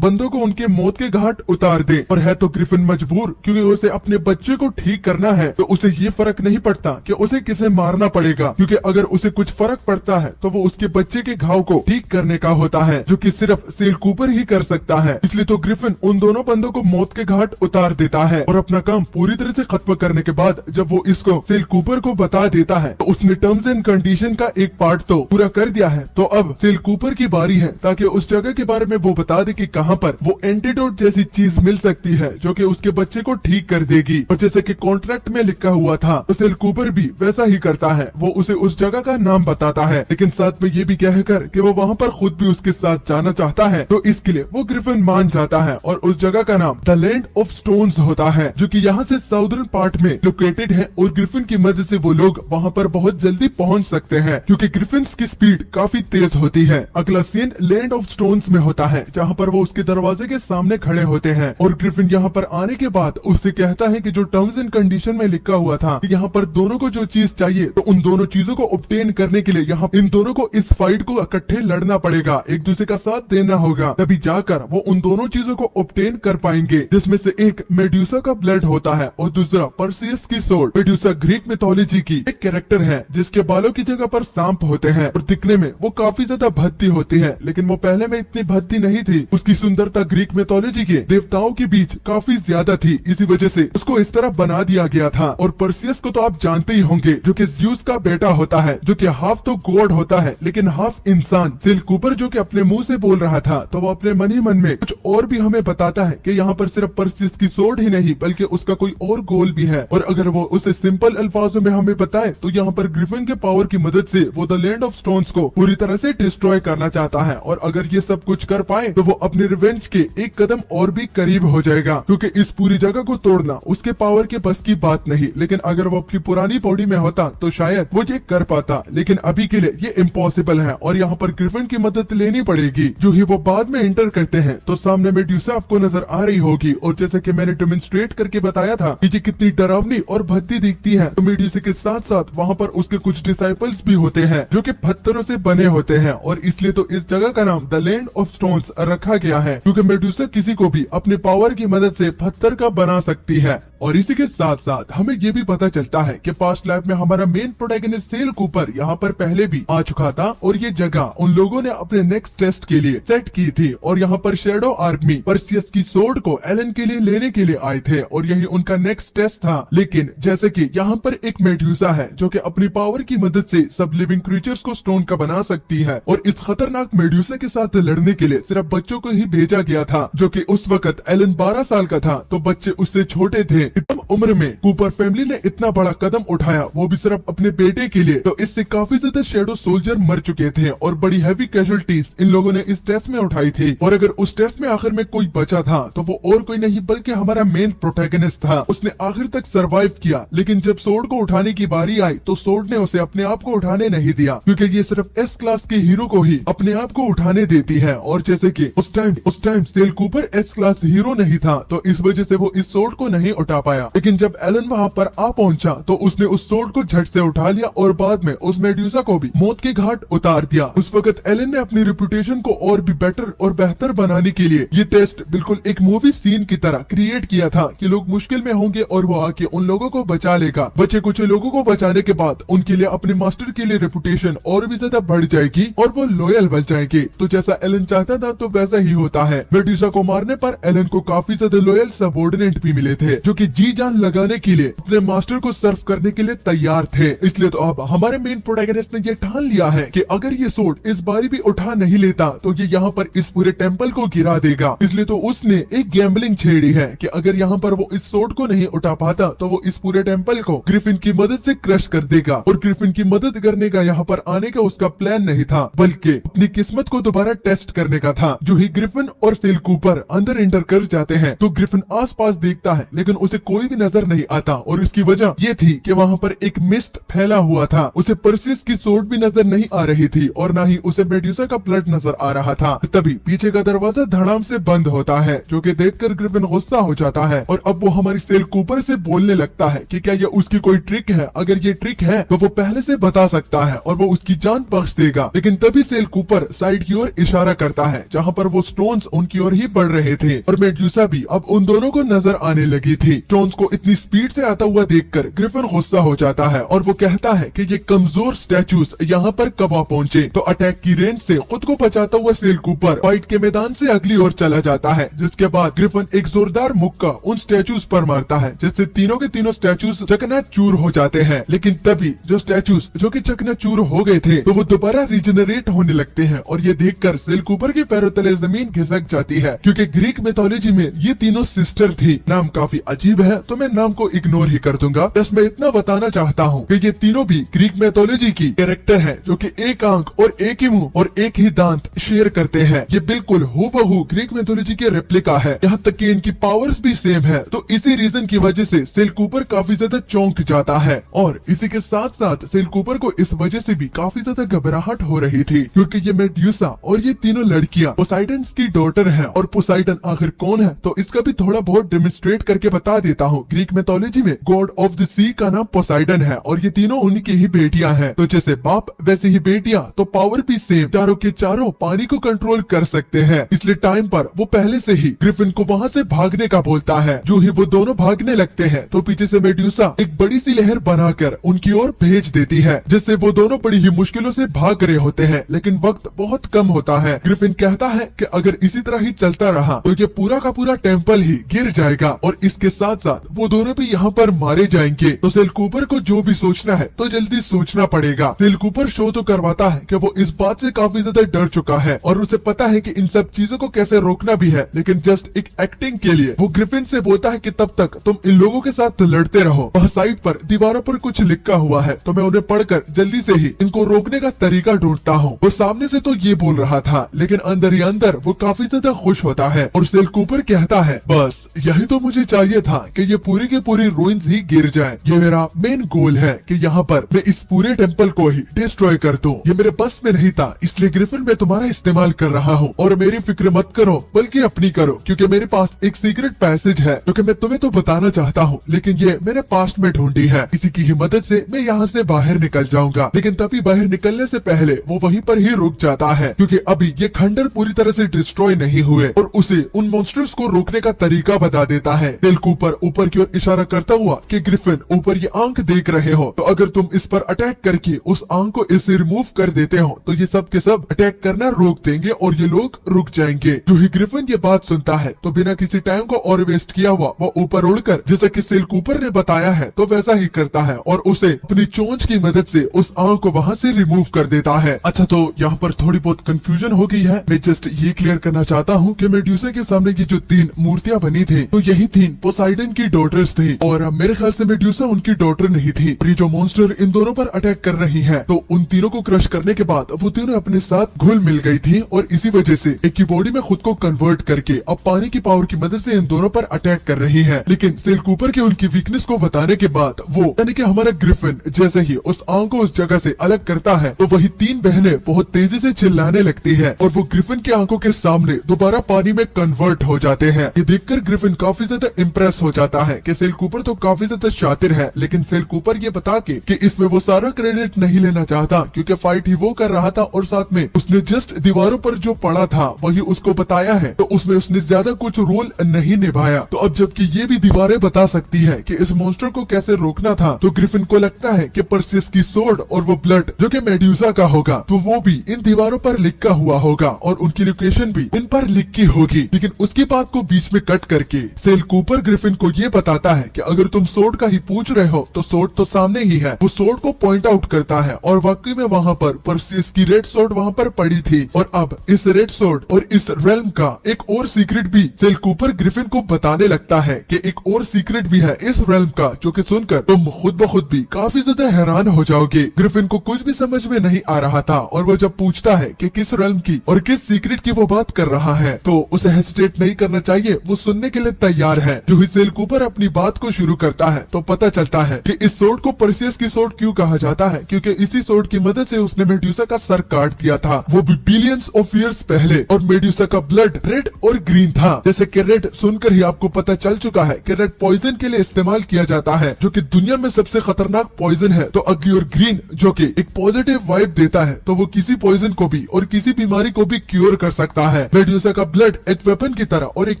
बंदों को उनके मौत के घाट उतार दे। और है तो ग्रिफिन मजबूर क्योंकि उसे अपने बच्चे को ठीक करना है, तो उसे ये फर्क नहीं पड़ता कि उसे किसे मारना पड़ेगा क्योंकि अगर उसे कुछ फर्क पड़ता है तो वो उसके बच्चे के घाव को ठीक करने का होता है जो कि सिर्फ सेल कूपर ही कर सकता है। इसलिए तो ग्रिफिन उन दोनों बंदों को मौत के घाट उतार देता है और अपना काम पूरी तरह से खत्म करने के बाद जब वो इसको सेल कूपर को बता देता है तो उसने टर्म्स एंड कंडीशन का एक पार्ट तो पूरा कर दिया है। तो अब सेल कूपर की बारी है ताकि उस जगह के बारे में वो बता दे कि कहां पर वो एंटीडोट जैसी चीज मिल सकती है जो कि उसके बच्चे को ठीक कर देगी। और जैसे कि कॉन्ट्रैक्ट में लिखा हुआ था तो सेल कूपर भी वैसा ही करता है, वो उसे उस जगह का नाम बताता है लेकिन साथ में ये भी कहकर कि वो वहाँ पर खुद भी उसके साथ जाना चाहता है। तो इसके लिए वो ग्रिफिन मान जाता है और उस जगह का नाम द लैंड ऑफ स्टोन्स होता है जो कि यहाँ से साउदर्न पार्ट में लोकेटेड है और ग्रिफिन की मदद से वो लोग वहाँ पर बहुत जल्दी पहुँच सकते हैं क्योंकि ग्रिफिन्स की स्पीड काफी तेज होती है। अगला सीन लैंड ऑफ स्टोन्स में होता है जहाँ पर वो उसके दरवाजे के सामने खड़े होते हैं और ग्रिफिन यहाँ पर आने के बाद उससे कहता है कि जो टर्म्स एंड कंडीशन में लिखा हुआ था कि यहाँ पर दोनों को जो चीज चाहिए तो उन दोनों चीजों को ऑब्टेन करने के लिए यहाँ इन दोनों को इस फाइट को इकट्ठे लड़ना पड़ेगा, एक दूसरे का साथ देना होगा, तभी जाकर वो उन दोनों चीजों को ऑब्टेन कर पाएंगे, जिसमें से एक मेड्यूसा का ब्लड होता है और दूसरा परसियस की सोर्ड। मेड्यूसा ग्रीक मिथोलॉजी की एक कैरेक्टर है जिसके बालों की जगह पर सांप होते हैं और दिखने में वो काफी ज्यादा भद्दी होती है, लेकिन वो पहले में इतनी भद्दी नहीं थी। उसकी सुंदरता ग्रीक मिथोलॉजी के देवताओं के बीच काफी ज्यादा थी, इसी वजह से उसको इस तरह बना दिया गया था। और परसियस को तो आप जानते ही होंगे, जो कि ज़्यूस का बेटा होता है, जो कि हाफ तो गॉड होता है लेकिन हाफ इंसान। सेल कूपर जो कि अपने मुंह से बोल रहा था तो वो अपने मन ही मन में कुछ और भी हमें बताता है कि यहाँ पर सिर्फ परसियस की सोर्ड ही नहीं बल्कि उसका कोई और गोल भी है। और अगर वो उसे सिंपल अल्फाजों में हमें बताए तो यहाँ पर ग्रिफिन के पावर की मदद से वो द लैंड ऑफ स्टोन्स को पूरी तरह से डिस्ट्रॉय करना चाहता है। और अगर ये सब कुछ कर पाए तो वो अपने रिवेंज के एक कदम और भी करीब हो जाएगा, क्योंकि इस पूरी जगह को तोड़ना उसके पावर के बस की बात नहीं। लेकिन अगर वो अपनी पुरानी बॉडी में होता तो शायद वो ये कर पाता, लेकिन अभी के लिए ये इम्पॉसिबल है और यहाँ पर ग्रिफिन की मदद लेनी पड़ेगी। जो ही वो बाद में एंटर करते हैं तो सामने मेड्यूसा आपको नजर आ रही होगी और जैसे कि मैंने डेमोन्स्ट्रेट करके बताया था कि ये कितनी डरावनी और भद्दी दिखती है, तो मेड्यूसा के साथ साथ वहाँ पर उसके कुछ डिसाइपल्स भी होते हैं जो कि पत्थरों से बने होते हैं और इसलिए तो इस जगह का नाम द लैंड ऑफ स्टोन्स रखा गया है, क्योंकि मेड्यूसा किसी को भी अपने पावर की मदद से पत्थर का बना सकती है। और इसी के साथ साथ हमें ये भी पता चलता है कि पास्ट लाइफ में हमारा मेन प्रोटैगनिस्ट सेल कूपर यहाँ पर पहले भी आ चुका था और ये जगह उन लोगों ने अपने नेक्स्ट टेस्ट के लिए सेट की थी और यहाँ पर शैडो आर्मी परसियस की सोर्ड को एलन के लिए लेने के लिए आए थे और यही उनका नेक्स्ट टेस्ट था। लेकिन जैसे कि यहाँ पर एक मेड्यूसा है जो कि अपनी पावर की मदद से सब लिविंग क्रीचर्स को स्टोन का बना सकती है और इस खतरनाक मेड्यूसा के साथ लड़ने के लिए सिर्फ बच्चों को ही भेजा गया था, जो कि उस वक्त एलन 12 साल का था तो बच्चे उससे छोटे थे। कम उम्र में कूपर फैमिली ने इतना बड़ा कदम उठाया, वो भी सिर्फ अपने बेटे के लिए, तो इससे काफी ज्यादा शैडो सोल्जर मर चुके थे और बड़ी हैवी कैजुअलिटीज इन लोगों ने इस टेस्ट में उठाई थी। और अगर उस टेस्ट में आखिर में कोई बचा था तो वो और कोई नहीं बल्कि हमारा मेन प्रोटैगनिस्ट था। उसने आखिर तक सरवाइव किया, लेकिन जब सोर्ड को उठाने की बारी आई तो सोर्ड ने उसे अपने आप को उठाने नहीं दिया, क्योंकि ये सिर्फ एस क्लास के हीरो को ही अपने आप को उठाने देती है। और जैसे कि उस टाइम सेल कूपर एस क्लास हीरो नहीं था तो इस वजह से वो इस सोर्ड को नहीं उठा पाया। लेकिन जब एलन वहाँ पर आ पहुंचा तो उसने उस सोर्ड को झट से उठा लिया और बाद में उस मेड्यूसा को भी मौत के घाट उतार दिया। उस वक्त एलन ने अपनी रेपुटेशन को और भी बेटर और बेहतर बनाने के लिए ये टेस्ट बिल्कुल एक मूवी सीन की तरह क्रिएट किया था कि लोग मुश्किल में होंगे और वो आके उन लोगों को बचा लेगा। बचे कुछ लोगों को बचाने के बाद उनके लिए अपने मास्टर के लिए रेपुटेशन और भी ज्यादा बढ़ जाएगी और वो लॉयल बन जाएंगे। तो जैसा एलन चाहता था तो वैसा ही होता है। मेड्यूसा को मारने पर एलन को काफी ज्यादा लॉयल सबऑर्डिनेट भी मिले थे जो कि जी जान लगाने के लिए अपने मास्टर को सर्व करने के लिए तैयार थे। इसलिए तो अब हमारे मेन प्रोटैगनिस्ट ने ये ठान लिया है कि अगर ये सोर्ड इस बारी भी उठा नहीं लेता तो ये यहाँ पर इस पूरे टेम्पल को गिरा देगा। इसलिए तो उसने एक गैम्बलिंग छेड़ी है कि अगर यहाँ पर वो इस सोर्ड को नहीं उठा पाता तो वो इस पूरे टेम्पल को ग्रिफिन की मदद से क्रश कर देगा। और ग्रिफिन की मदद करने का यहाँ पर आने का उसका प्लान नहीं था, बल्कि अपनी किस्मत को दोबारा टेस्ट करने का था। जो ही ग्रिफिन और सेल कूपर अंदर एंटर कर जाते हैं तो ग्रिफिन आसपास देखता है लेकिन उसे कोई भी नजर नहीं आता और इसकी वजह ये थी कि वहाँ पर एक मिस्ट फैला हुआ था। उसे परसियस की सोर्ड भी नजर नहीं आ रही थी और न ही उसे मेड्यूसा का ब्लड नजर आ रहा था। तभी पीछे का दरवाजा धड़ाम से बंद होता है, जो कि देखकर ग्रिफिन गुस्सा हो जाता है और अब वो हमारी सेल कूपर से बोलने लगता है कि क्या ये उसकी कोई ट्रिक है, अगर ये ट्रिक है तो वो पहले से बता सकता है और वो उसकी जान बख्श देगा। लेकिन तभी सेल कूपर साइड की ओर इशारा करता है जहाँ पर वो स्टोन्स उनकी ओर ही बढ़ रहे थे और मेड्यूसा भी अब उन दोनों को नजर आने लगी थी। स्टोन्स को इतनी स्पीड से आता हुआ देखकर ग्रिफिन गुस्सा हो जाता है और वो कहता है कि ये कमजोर स्टैचूज यहाँ पर कब आ पहुँचे। तो अटैक की रेंज से खुद को बचाता हुआ सेल कूपर फाइट के मैदान से अगली ओर चला जाता है, जिसके बाद ग्रिफिन एक जोरदार मुक्का उन स्टैचूज पर मारता है जिससे तीनों के तीनों स्टैचूज चकनाचूर हो जाते हैं। लेकिन तभी जो स्टैचूज जो कि चकनाचूर हो गए थे तो वो दोबारा रिजनरेट होने लगते हैं और ये देखकर सेल कूपर के पैरों तले जमीन खिसक जाती है, क्योंकि ग्रीक मिथोलॉजी में ये तीनों सिस्टर थी। नाम काफी अजीब है तो मैं नाम को इग्नोर ही कर दूंगा। बस मैं इतना बताना चाहता हूँ कि ये तीनों भी ग्रीक मिथोलॉजी की कैरेक्टर है जो कि एक आंख और एक ही मुंह और एक ही दांत शेयर करते हैं। ये बिल्कुल हूबहू ग्रीक मिथोलॉजी के रेप्लिका है, यहाँ तक कि इनकी पावर्स भी सेम है। तो इसी रीजन की वजह से सेल कूपर काफी ज्यादा चौंक जाता है और इसी के साथ साथ सेल कूपर को इस वजह से भी काफी ज्यादा घबराहट हो रही थी, क्योंकि ये मेड्यूसा और ये तीनों लड़कियां पोसाइडन की डॉटर है। और पोसाइडन आखिर कौन है तो इसका भी थोड़ा बहुत डेमोन्स्ट्रेट करके बता देता हूँ। ग्रीक मैथोलॉजी में गॉड ऑफ द सी का नाम पोसाइडन है और ये तीनों उनकी ही बेटियां हैं। तो जैसे बाप वैसे ही बेटियां, तो पावर भी सेम, चारों के चारों पानी को कंट्रोल कर सकते हैं। इसलिए टाइम पर वो पहले से ही ग्रिफिन को वहाँ से भागने का बोलता है। जो ही वो दोनों भागने लगते हैं तो पीछे से मेड्यूसा एक बड़ी सी लहर बनाकर उनकी ओर भेज देती है, जिससे वो दोनों बड़ी ही मुश्किलों से भाग रहे होते हैं। लेकिन वक्त बहुत कम होता है। ग्रिफिन कहता है कि अगर इसी तरह ही चलता रहा तो ये पूरा का पूरा टेम्पल ही गिर जाएगा और इसके साथ साथ वो दोनों भी यहाँ पर मारे जाएंगे। तो सेल कूपर को जो भी सोचना है तो जल्दी सोचना पड़ेगा। सेल कूपर शो तो करवाता है कि वो इस बात से काफी ज्यादा डर चुका है और उसे पता है कि इन सब चीजों को कैसे रोकना भी है, लेकिन जस्ट एक एक्टिंग के लिए वो ग्रिफिन से बोलता है कि तब तक तुम इन लोगों के साथ लड़ते रहो। वह साइड पर दीवारों पर कुछ लिखा हुआ है तो मैं उन्हें पढ़कर जल्दी से ही इनको रोकने का तरीका ढूंढता हूँ। वो सामने से तो ये बोल रहा था, लेकिन अंदर ही अंदर वो काफी ज्यादा खुश होता है और सेल कूपर कहता है बस यही तो मुझे चाहिए था कि ये पूरी के पूरी रूइंस ही गिर जाए। ये मेरा मेन गोल है कि यहाँ पर मैं इस पूरे टेम्पल को ही डिस्ट्रॉय कर दूं। ये मेरे बस में नहीं था, इसलिए ग्रिफिन मैं तुम्हारा इस्तेमाल कर रहा हूँ और मेरी फिक्र मत करो बल्कि अपनी करो, क्योंकि मेरे पास एक सीक्रेट पैसेज है जो कि मैं तुम्हें तो बताना चाहता हूँ, लेकिन ये मैंने पास्ट में ढूंढी है। इसी की ही मदद से मैं यहाँ से बाहर निकल जाऊंगा। लेकिन तभी बाहर निकलने से पहले वो वहीं पर ही रुक जाता है, क्योंकि अभी ये खंडर पूरी तरह से डिस्ट्रॉय नहीं हुए और उसे उन मॉन्स्टर्स को रोकने का तरीका बता देता है। सेल कूपर ऊपर की ओर इशारा करता हुआ कि ग्रिफिन ऊपर ये आंख देख रहे हो, तो अगर तुम इस पर अटैक करके उस आंख को इससे रिमूव कर देते हो तो ये सब के सब अटैक करना रोक देंगे और ये लोग रुक जाएंगे। जो ही ग्रिफिन ये बात सुनता है तो बिना किसी टाइम को और वेस्ट किया हुआ वो ऊपर उड़कर जैसा कि सेल कूपर ने बताया है तो वैसा ही करता है और उसे अपनी चोंच की मदद से उस आंख को वहाँ से रिमूव कर देता है। अच्छा, तो यहाँ पर थोड़ी बहुत कंफ्यूजन हो गई है। मैं जस्ट ये क्लियर करना चाहता हूँ कि मेड्यूसा के सामने की जो 3 मूर्तियाँ बनी थी तो यही 3 पोसाइडन की डॉटर्स थी और मेरे ख्याल से मेड्यूसा उनकी डॉटर नहीं थी। ये जो मॉन्स्टर इन दोनों पर अटैक कर रही है तो उन तीनों को क्रश करने के बाद वो तीनों अपने साथ घुल मिल गई थी और इसी वजह से एक की बॉडी में खुद को कन्वर्ट करके अब पानी की पावर की मदद से इन दोनों पर अटैक कर रही है। लेकिन सेल कूपर के उनकी वीकनेस को बताने के बाद वो यानी कि हमारा ग्रिफिन जैसे ही उस आंख को उस जगह से अलग करता है तो वही 3 बहनें बहुत तेजी से चिल्लाने लगती है और वो ग्रिफिन की आंखों के सामने दोबारा पानी में कन्वर्ट हो जाते हैं। ये देखकर ग्रिफिन काफी ज्यादा इम्प्रेस हो जाता है कि सेल कूपर तो काफी ज्यादा शातिर है, लेकिन सेल कूपर ये बता के कि इसमें वो सारा क्रेडिट नहीं लेना चाहता क्योंकि फाइट ही वो कर रहा था और साथ में उसने जस्ट दीवारों पर जो पड़ा था वही उसको बताया है, तो उसमें उसने ज्यादा कुछ रोल नहीं निभाया। तो अब जबकि ये भी दीवारें बता सकती है कि इस मॉन्स्टर को कैसे रोकना था, तो ग्रिफिन को लगता है कि पर्सियस की सोर्ड और वो ब्लड जो कि मेड्यूसा का होगा तो वो भी इन दीवारों पर लिखा हुआ होगा और उनकी लोकेशन भी इन पर लिखी होगी। लेकिन उसकी बात को बीच में कट करके सेल कूपर ग्रिफिन को ये बताता है कि अगर तुम सोर्ड का ही पूछ रहे हो तो सोर्ड तो सामने ही है। वो सोर्ड को पॉइंट आउट करता है और वाकई में वहाँ पर पर्सियस की रेड सोर्ड वहाँ पर पड़ी थी और अब इस रेड सोर्ड और इस रेल्म का एक और सीक्रेट भी सेल कूपर ग्रिफिन को बताने लगता है कि एक और सीक्रेट भी है इस रेल्म का, जो कि सुनकर तुम खुद ब खुद भी काफी ज्यादा हैरान हो जाओगे। ग्रिफिन को कुछ भी समझ में नहीं आ रहा था और वो जब पूछता है कि किस रेल्म की और किस सीक्रेट की वो बात कर रहा है तो उसे हेसिटेट नहीं करना चाहिए, वो सुनने के लिए तैयार है। जो ही सेल कूपर अपनी बात को शुरू करता है तो पता चलता है कि इस सोर्ड को पर्सियस की सोर्ड क्यों कहा जाता है, क्योंकि इसी सोर्ड की मदद से उसने मेड्यूसा का सर काट दिया था, वो भी बिलियंस ऑफ ईयर्स पहले। और मेड्यूसा का ब्लड रेड और ग्रीन था। जैसे कि रेड सुनकर ही आपको पता चल चुका है कि रेड पॉइजन के लिए इस्तेमाल किया जाता है, जो कि दुनिया में सबसे खतरनाक पॉइजन है। तो अगली और ग्रीन जो कि एक पॉजिटिव वाइब देता है, तो वो किसी पॉइजन को भी और किसी बीमारी को भी क्योर कर सकता है। मेड्यूसा का ब्लड एक वेपन की तरह और एक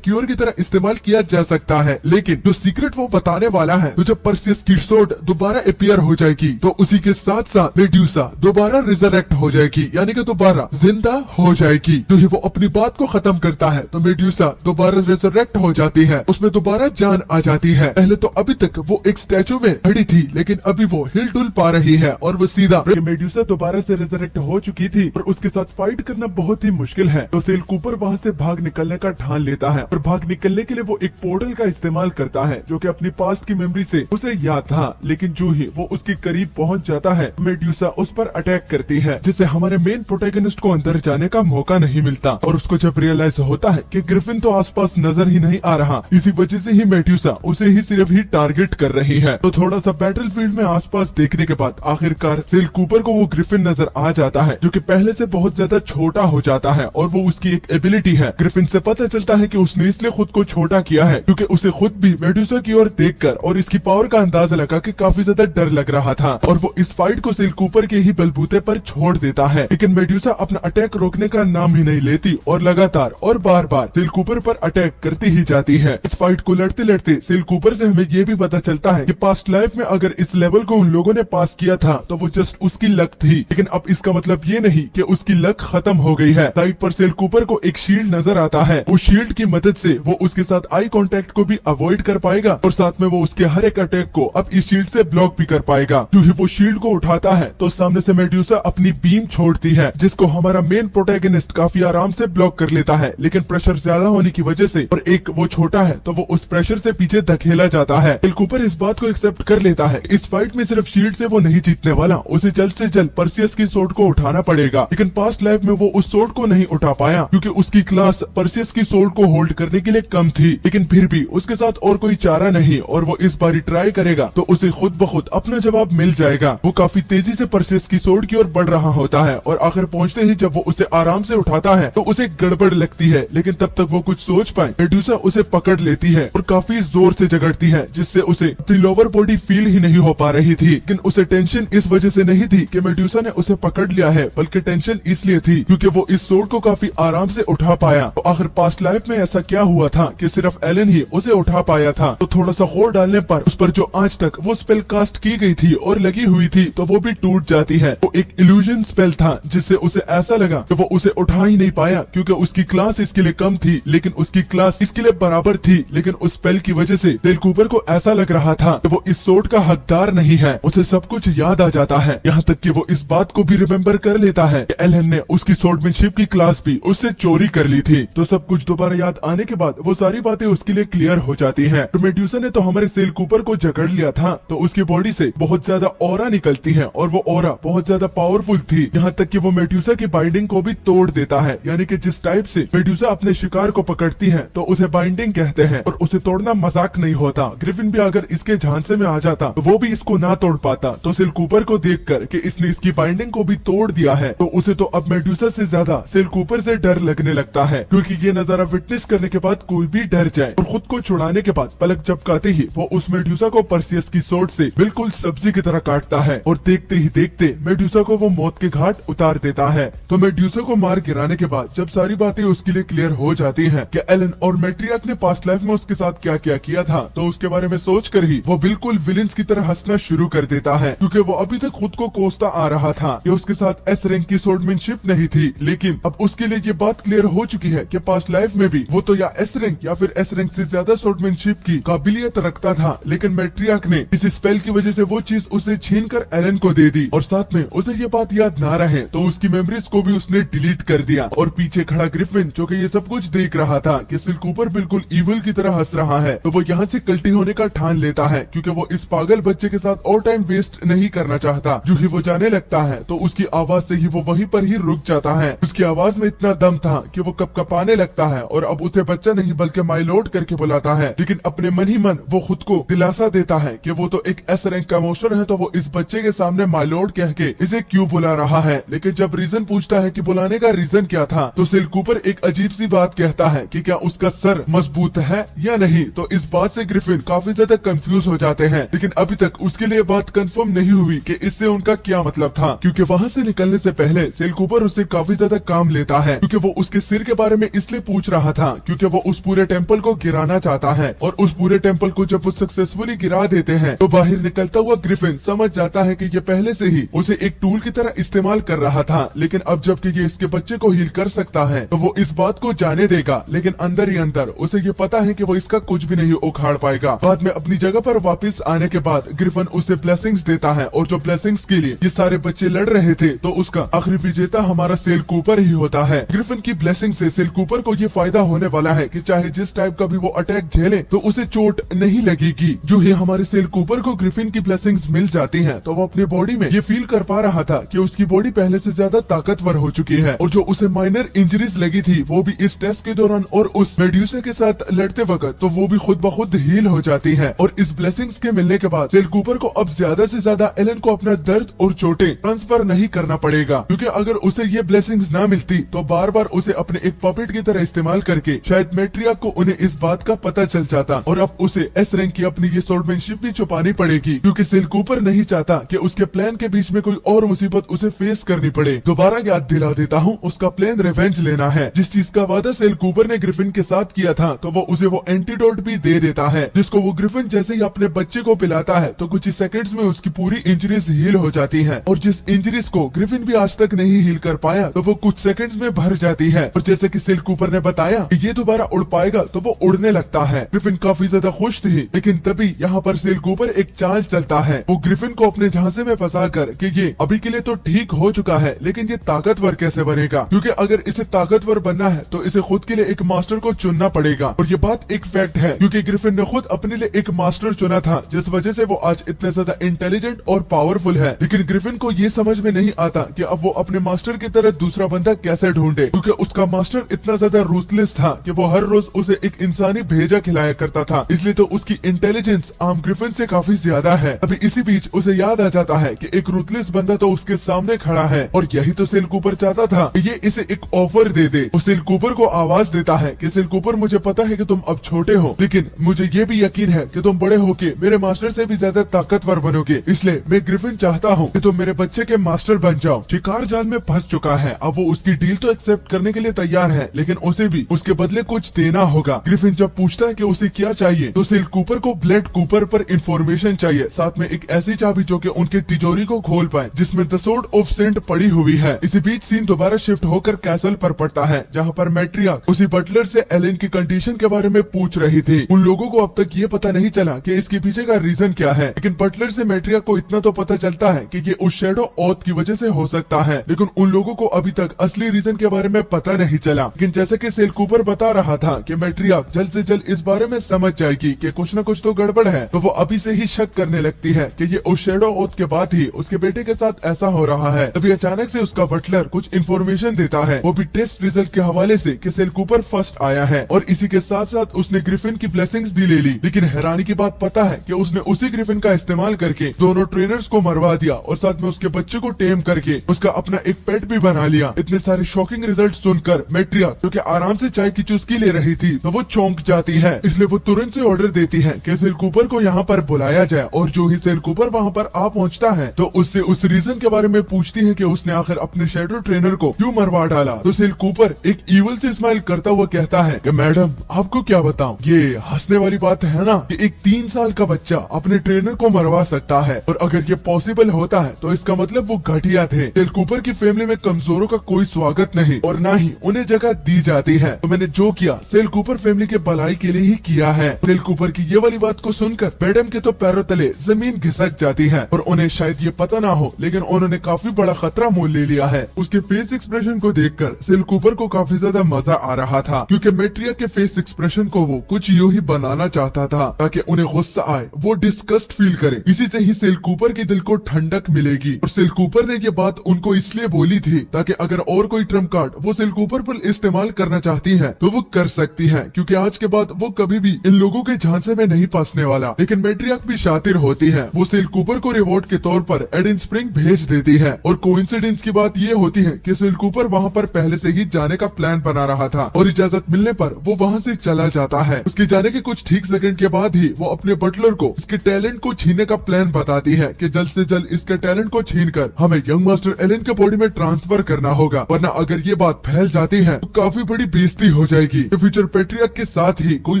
क्योर की तरह इस्तेमाल किया जा सकता है। लेकिन जो सीक्रेट वो बताने वाला है, तो जब पर्सियस की सोर्ड दोबारा अपीयर हो जाएगी तो उसी के साथ साथ मेड्यूसा दोबारा रिजरेक्ट हो जाएगी, यानी कि दोबारा जिंदा हो जाएगी। तो ही वो अपनी बात को खत्म करता है तो मेड्यूसा दोबारा रिजरेक्ट हो जाती है, उसमें दोबारा जान आ जाती है। पहले तो अभी तक वो एक स्टैचू में खड़ी थी, लेकिन अभी वो हिल डुल पा रही है और वो सीधा मेड्यूसा दोबारा से रिजरेक्ट हो चुकी थी और उसके साथ फाइट करना बहुत ही मुश्किल है। तो सेल कूपर वहाँ से भाग निकलने का ठान लेता है और भाग निकलने के लिए वो एक पोर्टल का इस्तेमाल करता है, जो कि अपनी पास्ट की मेमोरी से उसे याद था। लेकिन जो ही वो उसके करीब पहुँच जाता है, मेड्यूसा उस पर अटैक करती है, जिससे हमारे मेन प्रोटैगनिस्ट को अंदर जाने का मौका नहीं मिलता। और उसको जब रियलाइज होता है कि ग्रिफिन तो आसपास नजर ही नहीं आ रहा, इसी वजह से ही मेड्यूसा उसे ही सिर्फ ही टारगेट कर रही है। तो थोड़ा सा बैटलफील्ड में आसपास देखने के बाद आखिरकार सेल कूपर को वो ग्रिफिन नजर आ जाता है, जो कि पहले से बहुत ज्यादा छोटा हो जाता है और वो उसकी एक एबिलिटी है। ग्रिफिन से पता चलता है कि उसने इसलिए खुद को छोटा किया है क्योंकि उसे खुद भी मेडुसा की ओर देखकर और इसकी पावर का अंदाजा लगा के काफी ज्यादा डर लग रहा था और वो इस फाइट को सेल कूपर के ही बलबूते पर छोड़ देता है। लेकिन मेडुसा अपना अटैक रोकने का नाम ही नहीं लेती और लगातार और बार बार सेल कूपर पर अटैक करती ही जाती है। इस फाइट को लड़ते लड़ते सेल कूपर से हमें ये भी पता चलता है कि पास्ट लाइफ में अगर इस लेवल को उन लोगों ने पास किया था तो वो जस्ट उसकी लक थी, लेकिन अब इसका मतलब ये नहीं कि उसकी लक खत्म हो गई है। साइड पर सेल कूपर को एक शील्ड नजर आता है। उस शील्ड की मदद से वो उसके साथ आई कांटेक्ट को भी अवॉइड कर पाएगा और साथ में वो उसके हर एक अटैक को अब इस शील्ड से ब्लॉक भी कर पाएगा। जो ही वो शील्ड को उठाता है तो सामने से मेडुसा अपनी बीम छोड़ती है, जिसको हमारा मेन प्रोटैगनिस्ट काफी आराम से ब्लॉक कर लेता है, लेकिन प्रेशर ज्यादा होने की वजह से और एक वो छोटा है तो वो उस प्रेशर से पीछे धकेला जाता है। सेल कूपर इस बात को एक्सेप्ट कर लेता है। इस फाइट में सिर्फ शील्ड से वो नहीं जीतने वाला, उसे जल्द से जल्द पर्सियस की सोर्ड को उठाना पड़ेगा। लेकिन पास्ट लाइफ में वो उस सोर्ड को नहीं उठा पाया क्योंकि उसकी क्लास पर्सियस की सोर्ड को होल्ड करने के लिए कम थी। लेकिन फिर भी उसके साथ और कोई चारा नहीं और वो इस बारी ट्राई करेगा तो उसे खुद ब खुद अपना जवाब मिल जाएगा। वो काफी तेजी से पर्सियस की सोर्ड की ओर बढ़ रहा होता है और आखिर पहुंचते ही जब वो उसे आराम से उठाता है तो उसे गड़बड़ लगती है, लेकिन तब तक वो कुछ सोच पाए मेडुसा उसे पकड़ लेती है और काफी जोर से जगड़ती है, जिससे उसे अपनी लोअर बॉडी फील ही नहीं हो पा रही थी। लेकिन उसे टेंशन इस वजह से नहीं थी कि मेडुसा ने उसे पकड़ लिया है, बल्कि टेंशन इसलिए थी क्योंकि वो इस सोर्ड को काफी आराम से उठा पाया। तो आखिर पास्ट लाइफ में ऐसा क्या हुआ था कि सिर्फ एलन ही उसे उठा पाया था। तो थोड़ा सा खोर डालने पर उस पर जो आज तक वो स्पेल कास्ट की गई थी और लगी हुई थी तो वो भी टूट जाती है। वो एक इल्यूजन स्पेल था जिससे उसे ऐसा लगा कि वो उसे उठा ही नहीं पाया क्योंकि उसकी क्लास इसके लिए कम थी, लेकिन उसकी क्लास इसके लिए बराबर थी। लेकिन उस स्पेल की वजह से सेल कूपर को ऐसा लग रहा था कि वो इस सोर्ड का हकदार नहीं है। उसे सब कुछ याद आ जाता है, यहाँ तक कि वो इस बात को भी रिमेम्बर कर लेता है कि एलन ने उसकी सोर्डमैनशिप की क्लास भी उससे चोरी कर ली थी। तो सब कुछ दोबारा याद आने के बाद वो सारी बातें उसके लिए क्लियर हो जाती है। तो मेडुसा ने तो हमारे सेल कूपर को जकड़ लिया था तो उसकी बॉडी से बहुत ज्यादा ऑरा निकलती है और वो ऑरा बहुत ज्यादा पावरफुल थी, यहाँ तक कि वो मेडुसा की बाइंडिंग को भी तोड़ देता है। यानी कि जिस टाइप से मेडुसा अपने शिकार को पकड़ती है तो उसे बाइंडिंग कहते हैं और उसे तोड़ना मजाक नहीं होता। ग्रिफिन भी अगर इसके झांसे में आ जाता तो वो भी इसको ना तोड़ पाता। तो सेल कूपर को देखकर कि इसने इसकी बाइंडिंग को भी तोड़ दिया है तो उसे तो अब मेडुसा से ज्यादा सेल कूपर से डर लगने लगता है, क्योंकि ये नजारा विटनेस करने के बाद कोई भी डर जाए और खुद को छुड़ाने के बाद पलक झपकाते ही वो उस मेडुसा को पर्सियस की सोर्ड से बिल्कुल सब्जी की तरह काटता है और देखते ही देखते मेडुसा को वो मौत के घाट उतार देता है। तो मेडुसा को मार गिराने के बाद जब सारी बातें उसके लिए क्लियर हो जाती हैं कि एलन और मैट्रियार्क ने पास्ट लाइफ में उसके साथ क्या क्या किया था, तो उसके बारे में सोचकर ही वो बिल्कुल विलेंस की तरह हंसना शुरू कर देता है, क्योंकि वो अभी तक खुद को कोसता आ रहा था कि उसके साथ एस रैंक की सोर्डमैनशिप नहीं थी। लेकिन अब उसके लिए ये बात क्लियर हो चुकी है कि पास्ट लाइफ में भी वो तो या एस रैंक या फिर एस रैंक से ज्यादा सोर्डमैनशिप की काबिलियत रखता था, लेकिन मैट्रियार्क ने इस स्पेल की वजह से वो चीज उसे छीन कर एलन को दे दी और साथ में उसे ये बात याद ना रहे तो उसकी मेमोरीज को भी उसने डिलीट कर दिया। और पीछे खड़ा ग्रिफिन जो कि ये सब कुछ देख रहा था कि सेल कूपर बिल्कुल इविल की तरह हंस रहा है, तो वो यहाँ से कल्टी होने का ठान लेता है क्योंकि वो इस पागल बच्चे के साथ और टाइम वेस्ट नहीं करना चाहता। जो ही वो जाने लगता है तो उसकी आवाज से ही वो वहीं पर ही रुक जाता है। उसकी आवाज में इतना दम था कि वो कपकपाने लगता है और अब उसे बच्चा नहीं बल्कि माय लॉर्ड करके बुलाता है। लेकिन अपने मन ही मन वो खुद को दिलासा देता है कि वो तो एक एस रैंक का इमोशन है, तो वो इस बच्चे के सामने माय लॉर्ड कह के इसे क्यों बुला रहा है। लेकिन जब रीजन पूछता है कि बुलाने का रीजन क्या था तो सेल कूपर एक अजीब सी बात कहता है कि क्या उसका सर मजबूत है या नहीं। तो इस बात से ग्रिफिन काफी ज्यादा कंफ्यूज हो जाते हैं, लेकिन अभी तक उसके लिए बात कंफर्म नहीं हुई कि इससे उनका क्या मतलब था, क्योंकि वहाँ से निकलने से पहले सेल कूपर उससे काफी ज्यादा काम लेता है, क्योंकि वो उसके सिर के बारे में इसलिए पूछ रहा था क्योंकि वो उस पूरे टेम्पल को गिराना चाहता है और उस पूरे टेम्पल को जब वो सक्सेसफुली गिरा देते हैं तो बाहर निकलता हुआ ग्रिफिन समझ जाता है कि ये पहले से ही उसे एक टूल की तरह इस्तेमाल कर रहा था, लेकिन अब जबकि ये इसके बच्चे को हील कर सकता है तो वो इस बात को जाने देगा। लेकिन अंदर ही अंदर उसे ये पता है कि वो इसका कुछ भी नहीं उखाड़ पाएगा। बाद में अपनी जगह पर वापस आने के बाद ग्रिफिन उसे ब्लेसिंग्स देता है और जो ब्लेसिंग्स के लिए ये सारे बच्चे लड़ रहे थे तो उसका आखिरी विजेता हमारा सेल कूपर ही होता है। ग्रिफिन की ब्लेसिंग से सेल कूपर को ये फायदा होने वाला है कि चाहे जिस टाइप का भी वो अटैक झेले तो उसे चोट नहीं लगेगी। जो ही हमारे सेल कूपर को ग्रिफिन की ब्लेसिंग्स मिल जाती हैं तो वो अपनी बॉडी में ये फील कर पा रहा था कि उसकी बॉडी पहले से ज्यादा ताकतवर हो चुकी है और जो उसे माइनर इंजरीज लगी थी वो भी इस टेस्ट के दौरान और उस मेड्यूसा के साथ लड़ते वक्त तो वो भी खुद ब खुद हील हो जाती है। और इस ब्लेसिंग्स के मिलने के बाद सेल कूपर को अब ज्यादा से ज्यादा एलन को अपना दर्द और चोटें ट्रांसफर नहीं करना पड़ेगा, क्योंकि अगर उसे ये ब्लेसिंग्स ना मिलती तो बार बार उसे अपने एक पपेट की तरह इस्तेमाल करके शायद मैट्रिया को उन्हें इस बात का पता चल जाता और अब उसे एस रैंक की अपनी ये सोल्डमैनशिप भी छुपानी पड़ेगी, क्योंकि सेल कूपर नहीं चाहता कि उसके प्लान के बीच में कोई और मुसीबत उसे फेस करनी पड़े। दोबारा याद दिला देता हूँ, उसका प्लान रिवेंज लेना है। जिस चीज का वादा सेल कूपर ने ग्रिफिन के साथ किया था तो वो उसे वो एंटीडोट भी दे देता है, जिसको वो ग्रिफिन जैसे ही अपने बच्चे को पिलाता है तो कुछ ही सेकंड्स में उसकी पूरी इंजरीज हील हो जाती है। और जिस इंजरीज को ग्रिफिन भी आज तक नहीं हील कर पाया तो वो कुछ सेकंड्स में भर जाती है। और जैसे कि सेल कूपर ने बताया कि ये दोबारा उड़ पाएगा तो वो उड़ने लगता है। ग्रिफिन काफी ज्यादा खुश थी, लेकिन तभी यहाँ पर सेल कूपर एक चाल चलता है। वो ग्रिफिन को अपने झांसे में फंसा कर कि ये अभी के लिए तो ठीक हो चुका है, लेकिन ये ताकतवर कैसे बनेगा, क्योंकि अगर इसे ताकतवर बनना है तो इसे खुद के लिए एक मास्टर को चुनना पड़ेगा। और ये बात एक फैक्ट है, क्योंकि ग्रिफिन ने खुद अपने लिए एक मास्टर चुना था, जिस वजह से वो आज इतने ज्यादा इंटेलिजेंट और पावरफुल है। लेकिन ग्रिफिन को ये समझ में नहीं आता कि अब वो अपने मास्टर की तरह दूसरा बंदा कैसे ढूंढे, क्योंकि उसका मास्टर इतना ज्यादा रूथलेस था कि वो हर रोज उसे एक इंसानी भेजा खिलाया करता था, इसलिए तो उसकी इंटेलिजेंस आम ग्रिफिन से काफी ज्यादा है। अभी इसी बीच उसे याद आ जाता है कि एक रूथलेस बंदा तो उसके सामने खड़ा है और यही तो सेल कूपर चाहता था कि ये इसे एक ऑफर दे दे। वो सेल कूपर को आवाज देता है कि सेल कूपर, मुझे पता है कि तुम अब छोटे हो, लेकिन मुझे ये भी यकीन है कि तुम बड़े होके मेरे मास्टर से भी ज्यादा ताकतवर बनोगे, इसलिए मैं ग्रिफिन चाहता हूँ कि तुम मेरे बच्चे के मास्टर बन जाओ। शिकार जाल में फंस चुका है, अब वो उसकी डील तो एक्सेप्ट करने के लिए तैयार है, लेकिन उसे भी उसके बदले कुछ देना होगा। ग्रिफिन जब पूछता है कि उसे क्या चाहिए तो सेल कूपर को ब्लेड कूपर पर इंफॉर्मेशन चाहिए, साथ में एक ऐसी चाबी जो कि उनकी तिजोरी को खोल पाए जिसमें द सोर्ड ऑफ सेंट पड़ी हुई है। इसी बीच सीन दोबारा शिफ्ट होकर कैसल पर पड़ता है, जहाँ पर मैट्रियार्क उसी बटलर से एलन की कंडीशन के बारे में पूछ रही थी। उन लोगों को अब तक ये पता नहीं चला कि इसके पीछे का रीजन क्या है, लेकिन बटलर से मैट्रियार्क को इतना तो पता चलता है कि ये उस शैडो ऑथ की वजह से हो सकता है, लेकिन उन लोगों को अभी तक असली रीजन के बारे में पता नहीं चला। लेकिन जैसे कि सेल कूपर बता रहा था कि मैट्रियार्क जल्द से जल्द इस बारे में समझ जाएगी कि कुछ न कुछ तो गड़बड़ है, तो वो अभी से ही शक करने लगती है कि ये उस शैडो ऑथ के बाद ही उसके बेटे के साथ ऐसा हो रहा है। तभी अचानक से उसका बटलर कुछ इन्फॉर्मेशन देता है, वो भी टेस्ट रिजल्ट के हवाले से कि सेल कूपर फर्स्ट आया है, और इसी के साथ साथ उसने ग्रिफिन की ब्लेसिंग्स भी ले ली। लेकिन हैरानी की बात पता है कि उसने उसी ग्रिफिन का इस्तेमाल करके दोनों ट्रेनर्स को मरवा दिया और साथ में उसके बच्चे को टेम करके उसका अपना एक पेट भी बना लिया। इतने सारे शॉकिंग रिजल्ट सुनकर मैट्रियार्क जो कि आराम से चाय की चुस्की ले रही थी तो वो चौंक जाती है, इसलिए वो तुरंत से ऑर्डर देती है कि सेल कूपर को यहाँ पर बुलाया जाए। और जो ही सेल कूपर वहाँ पर आ पहुँचता है तो उससे उस रीजन के बारे में पूछती है कि उसने आखिर अपने शैडो ट्रेनर को क्यों मरवा डाला। तो सेल कूपर एक ईवल से स्माइल करता हुआ कहता है कि मैडम आपको क्या बताऊं, ये हंसने वाली बात है ना कि एक 3 साल का बच्चा अपने ट्रेनर को मरवा सकता है, और अगर ये पॉसिबल होता है तो इसका मतलब वो घटिया थे। सेल कूपर की फैमिली में कमजोरों का कोई स्वागत नहीं और न ही उन्हें जगह दी जाती है, तो मैंने जो किया सेल कूपर फैमिली के भलाई के लिए ही किया है। सेल कूपर की ये वाली बात को सुनकर मैडम के तो पैरों तले जमीन घिसक जाती है, और उन्हें शायद ये पता ना हो लेकिन उन्होंने काफी बड़ा खतरा मोल ले लिया है। उसके फेस एक्सप्रेशन को देखकर सेल कूपर को काफी ज्यादा मजा आ रहा था, क्योंकि मैट्रिया के फेस एक्सप्रेशन को वो कुछ यूं ही बनाना चाहता था ताकि उन्हें गुस्सा आए, वो डिस्गस्ट फील करे। इसी से ही सेल कूपर के दिल को ठंडक मिलेगी। और सेल कूपर ने ये बात उनको इसलिए बोली थी ताकि अगर और कोई ट्रम्प कार्ड वो सेल कूपर पर इस्तेमाल करना चाहती है तो वो कर सकती है, क्योंकि आज के बाद वो कभी भी इन लोगों के झांसे में नहीं फंसने वाला। लेकिन मैट्रियार्क भी शातिर होती है, वो सेल कूपर को रिवॉर्ड के तौर पर एडन स्प्रिंग भेज देती है। और कोइंसिडेंस की बात ये होती है कि सेल कूपर वहाँ पर पहले से ही जाने का प्लान बना रहा था, और इजाजत मिलने पर वो वहाँ से चला जाता है। उसके जाने के कुछ ठीक सेकंड के बाद ही वो अपने बटलर को इसके टैलेंट को छीनने का प्लान बताती है कि जल्द से जल्द इसके टैलेंट को छीनकर हमें यंग मास्टर एलन के बॉडी में ट्रांसफर करना होगा, वरना अगर ये बात फैल जाती है तो काफी बड़ी बेइज्जती हो जाएगी। फ्यूचर पैट्रियार्क के साथ ही कोई